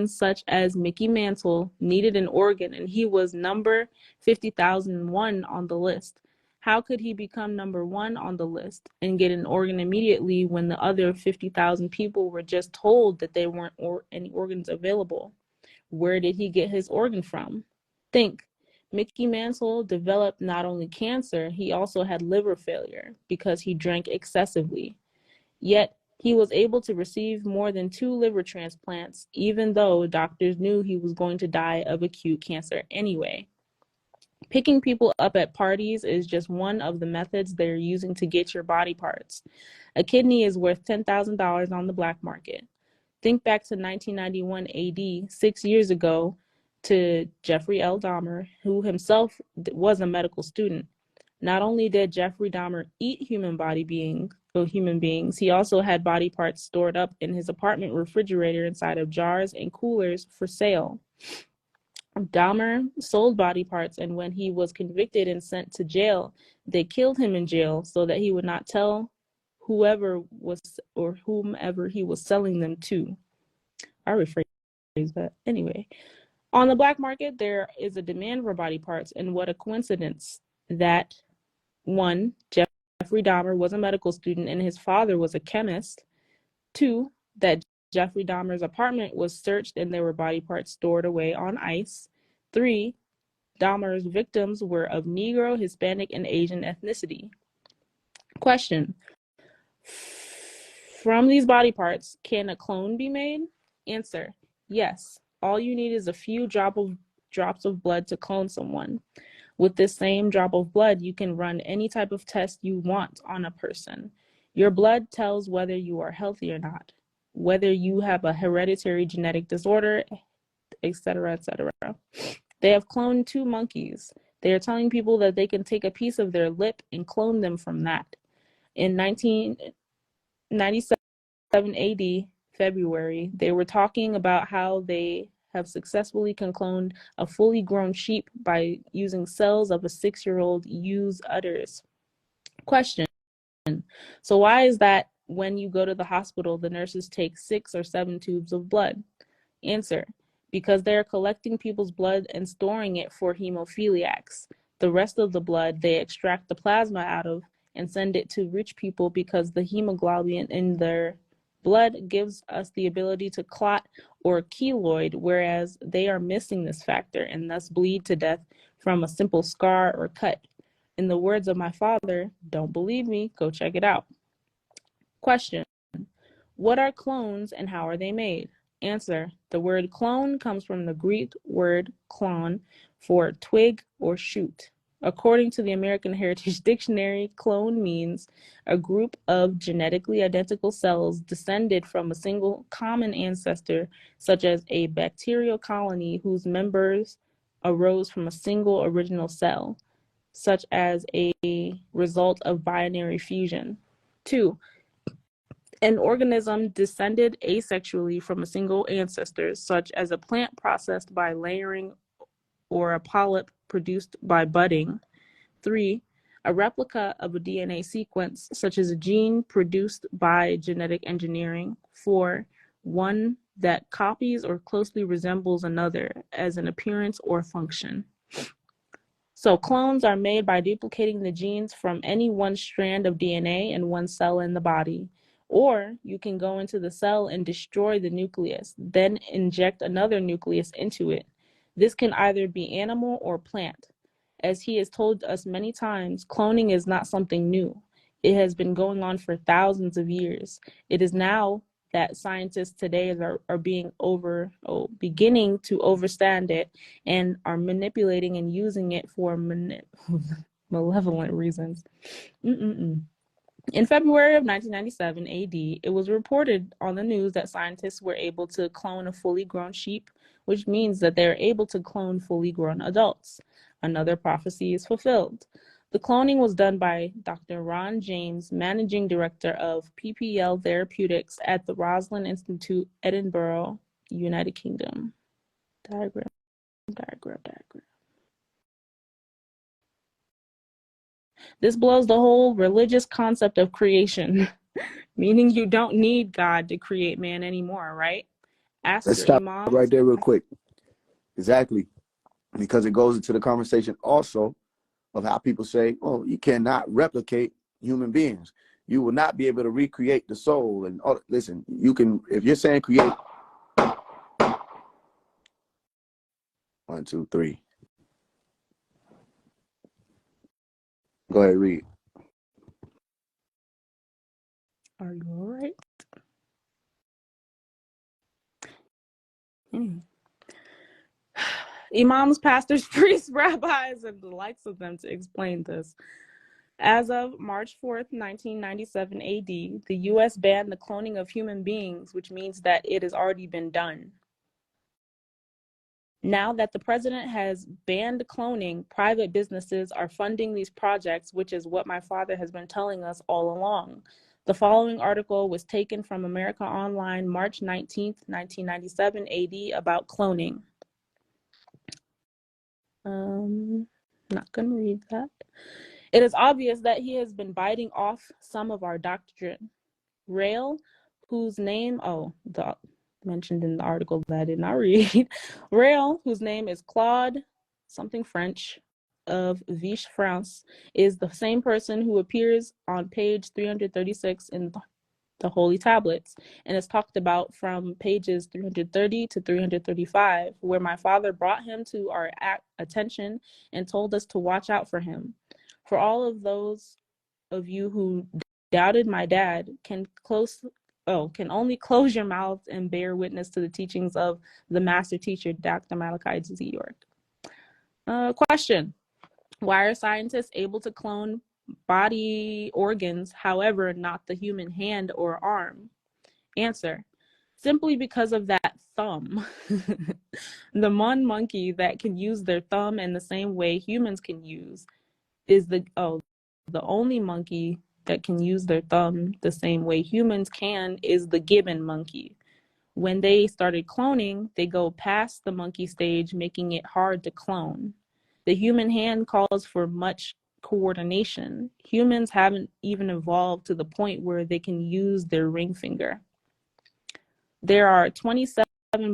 such as Mickey Mantle needed an organ, and he was number 50,001 on the list. How could he become number 1 on the list and get an organ immediately when the other 50,000 people were just told that there weren't any organs available? Where did he get his organ from? Think. Mickey Mantle developed not only cancer, he also had liver failure because he drank excessively. Yet, he was able to receive more than 2 liver transplants, even though doctors knew he was going to die of acute cancer anyway. Picking people up at parties is just one of the methods they're using to get your body parts. A kidney is worth $10,000 on the black market. Think back to 1991 AD, 6 years ago, to Jeffrey L. Dahmer, who himself was a medical student. Not only did Jeffrey Dahmer eat human beings, he also had body parts stored up in his apartment refrigerator inside of jars and coolers for sale. Dahmer sold body parts, and when he was convicted and sent to jail, they killed him in jail so that he would not tell whomever he was selling them to. I rephrase that. Anyway, on the black market, there is a demand for body parts, and what a coincidence that 1, Jeffrey Dahmer was a medical student and his father was a chemist. 2, that Jeffrey Dahmer's apartment was searched and there were body parts stored away on ice. 3, Dahmer's victims were of Negro, Hispanic, and Asian ethnicity. Question. From these body parts, can a clone be made? Answer. Yes. All you need is a few drops of blood to clone someone. With this same drop of blood, you can run any type of test you want on a person. Your blood tells whether you are healthy or not, whether you have a hereditary genetic disorder, etc., etc. They have cloned 2 monkeys. They are telling people that they can take a piece of their lip and clone them from that. In 1997 AD, February, they were talking about how they have successfully cloned a fully grown sheep by using cells of a 6-year-old ewe's udders. Question. So why is that when you go to the hospital, the nurses take 6 or 7 tubes of blood? Answer. Because they are collecting people's blood and storing it for hemophiliacs. The rest of the blood they extract the plasma out of and send it to rich people because the hemoglobin in their blood gives us the ability to clot or keloid, whereas they are missing this factor and thus bleed to death from a simple scar or cut. In the words of my father, don't believe me, go check it out. Question. What are clones and how are they made? Answer. The word clone comes from the Greek word klon for twig or shoot. According to the American Heritage Dictionary, clone means a group of genetically identical cells descended from a single common ancestor, such as a bacterial colony whose members arose from a single original cell, such as a result of binary fusion. 2. An organism descended asexually from a single ancestor, such as a plant processed by layering or a polyp produced by budding. 3. A replica of a DNA sequence, such as a gene produced by genetic engineering. 4. One that copies or closely resembles another as an appearance or function. So clones are made by duplicating the genes from any one strand of DNA in one cell in the body. Or you can go into the cell and destroy the nucleus, then inject another nucleus into it. This can either be animal or plant. As he has told us many times, cloning is not something new. It has been going on for thousands of years. It is now that scientists today are beginning to understand it and are manipulating and using it for malevolent reasons. In February of 1997 AD, it was reported on the news that scientists were able to clone a fully grown sheep, which means that they are able to clone fully grown adults. Another prophecy is fulfilled. The cloning was done by Dr. Ron James, managing director of PPL Therapeutics at the Roslin Institute, Edinburgh, United Kingdom. Diagram. This blows the whole religious concept of creation, meaning you don't need God to create man anymore, right? Ask Let's your stop right imams. there real quick. Exactly. Because it goes into the conversation also of how people say, oh, you cannot replicate human beings. You will not be able to recreate the soul. And listen, you can, if you're saying create, 1, 2, 3. Go ahead, read. Are you all right? Imams, pastors, priests, rabbis, and the likes of them to explain this. As of March 4th, 1997 AD, the U.S. banned the cloning of human beings, which means that it has already been done. Now that the president has banned cloning, private businesses are funding these projects, which is what my father has been telling us all along. The following article was taken from America Online, March 19th, 1997 AD, about cloning. Not going to read that. It is obvious that he has been biting off some of our doctrine. Rail, whose name, mentioned in the article that I did not read. Rail, whose name is Claude, something French, of Vichy, France, is the same person who appears on page 336 in the Holy Tablets, and is talked about from pages 330 to 335, where my father brought him to our attention and told us to watch out for him. For all of those of you who doubted my dad can only close your mouth and bear witness to the teachings of the master teacher, Dr. Malachi Z. York. Question: why are scientists able to clone body organs, however, not the human hand or arm? Answer: simply because of that thumb. The one monkey that can use their thumb in the same way humans can use is the only monkey that can use their thumb the same way humans can is the gibbon monkey. When they started cloning, they go past the monkey stage, making it hard to clone. The human hand calls for much coordination. Humans haven't even evolved to the point where they can use their ring finger. There are 27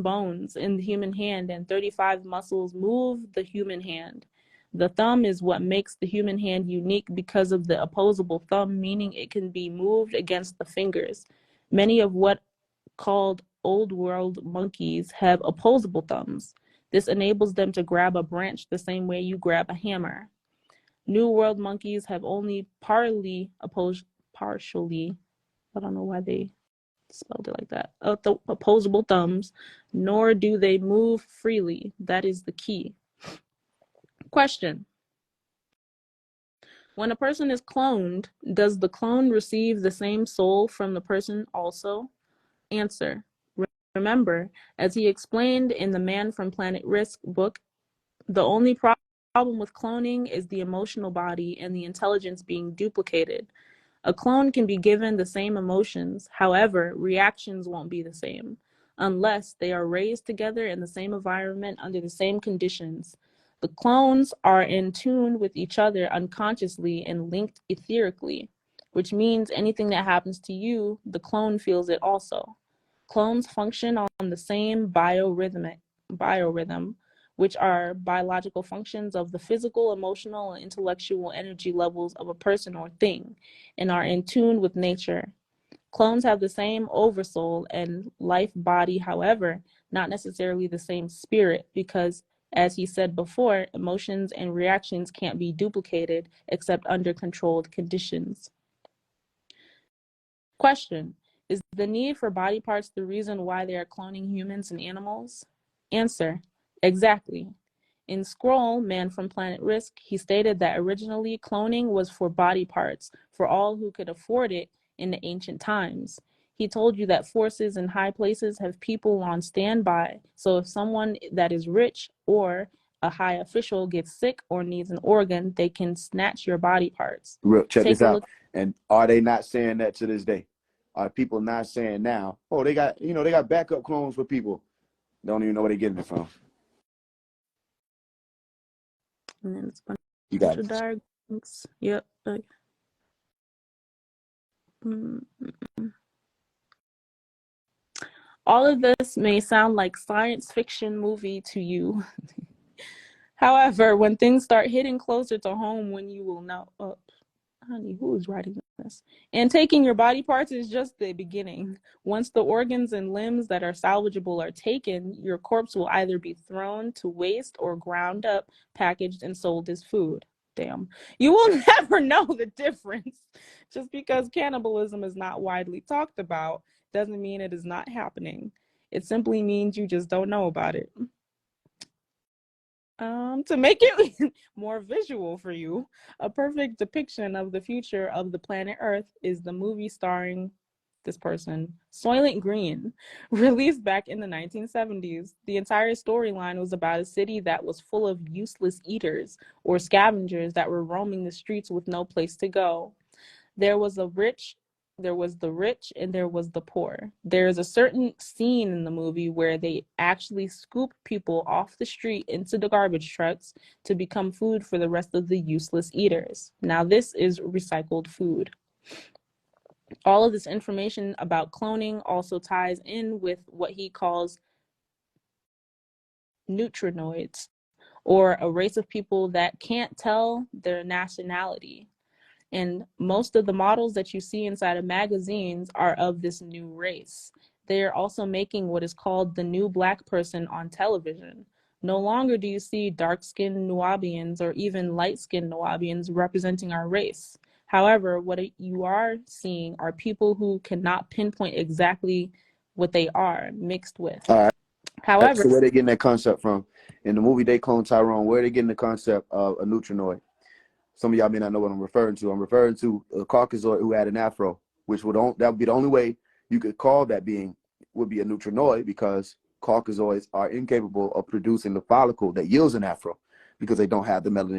bones in the human hand and 35 muscles move the human hand. The thumb is what makes the human hand unique because of the opposable thumb, meaning it can be moved against the fingers. Many of what called old world monkeys have opposable thumbs. This enables them to grab a branch the same way you grab a hammer. New world monkeys have only partially, I don't know why they spelled it like that, opposable thumbs, nor do they move freely. That is the key. Question: When a person is cloned, does the clone receive the same soul from the person also? Answer. Remember, as he explained in the Man from Planet Risk book, the only problem with cloning is the emotional body and the intelligence being duplicated. A clone can be given the same emotions, however, reactions won't be the same, unless they are raised together in the same environment under the same conditions. The clones are in tune with each other unconsciously and linked etherically, which means anything that happens to you, the clone feels it also. Clones function on the same biorhythm, which are biological functions of the physical, emotional, and intellectual energy levels of a person or thing, and are in tune with nature. Clones have the same oversoul and life body, however, not necessarily the same spirit, because, as he said before, emotions and reactions can't be duplicated except under controlled conditions. Question: is the need for body parts the reason why they are cloning humans and animals? Answer: exactly. In Scroll, Man from Planet Risk, he stated that originally cloning was for body parts, for all who could afford it in the ancient times. He told you that forces in high places have people on standby, so if someone that is rich or a high official gets sick or needs an organ, they can snatch your body parts. Check Take this a out. look. And are they not saying that to this day? Are people not saying now, oh, they got, they got backup clones for people. Don't even know where they're getting it from. And then it's a You bunch got of it. diagrams. Yep. All of this may sound like science fiction movie to you. However, when things start hitting closer to home, when you will know, honey, who is writing this? And taking your body parts is just the beginning. Once the organs and limbs that are salvageable are taken, your corpse will either be thrown to waste or ground up, packaged, and sold as food. Damn. You will never know the difference. Just because cannibalism is not widely talked about doesn't mean it is not happening. It simply means you just don't know about it. To make it more visual for you, a perfect depiction of the future of the planet Earth is the movie starring this person, Soylent Green, released back in the 1970s. The entire storyline was about a city that was full of useless eaters or scavengers that were roaming the streets with no place to go. There was the rich, and there was the poor. There's a certain scene in the movie where they actually scoop people off the street into the garbage trucks to become food for the rest of the useless eaters. Now, this is recycled food. All of this information about cloning also ties in with what he calls neutrinoids, or a race of people that can't tell their nationality. And most of the models that you see inside of magazines are of this new race. They are also making what is called the new black person on television. No longer do you see dark-skinned Nubians or even light-skinned Nubians representing our race. However, what you are seeing are people who cannot pinpoint exactly what they are mixed with. All right. However, So where they getting that concept from? In the movie, they clone Tyrone. Where they getting the concept of a neutrinoid? Some of y'all may not know what I'm referring to. I'm referring to a Caucasoid who had an afro, which that would be the only way you could call that being would be a neutrinoid, because Caucasoids are incapable of producing the follicle that yields an afro because they don't have the melanin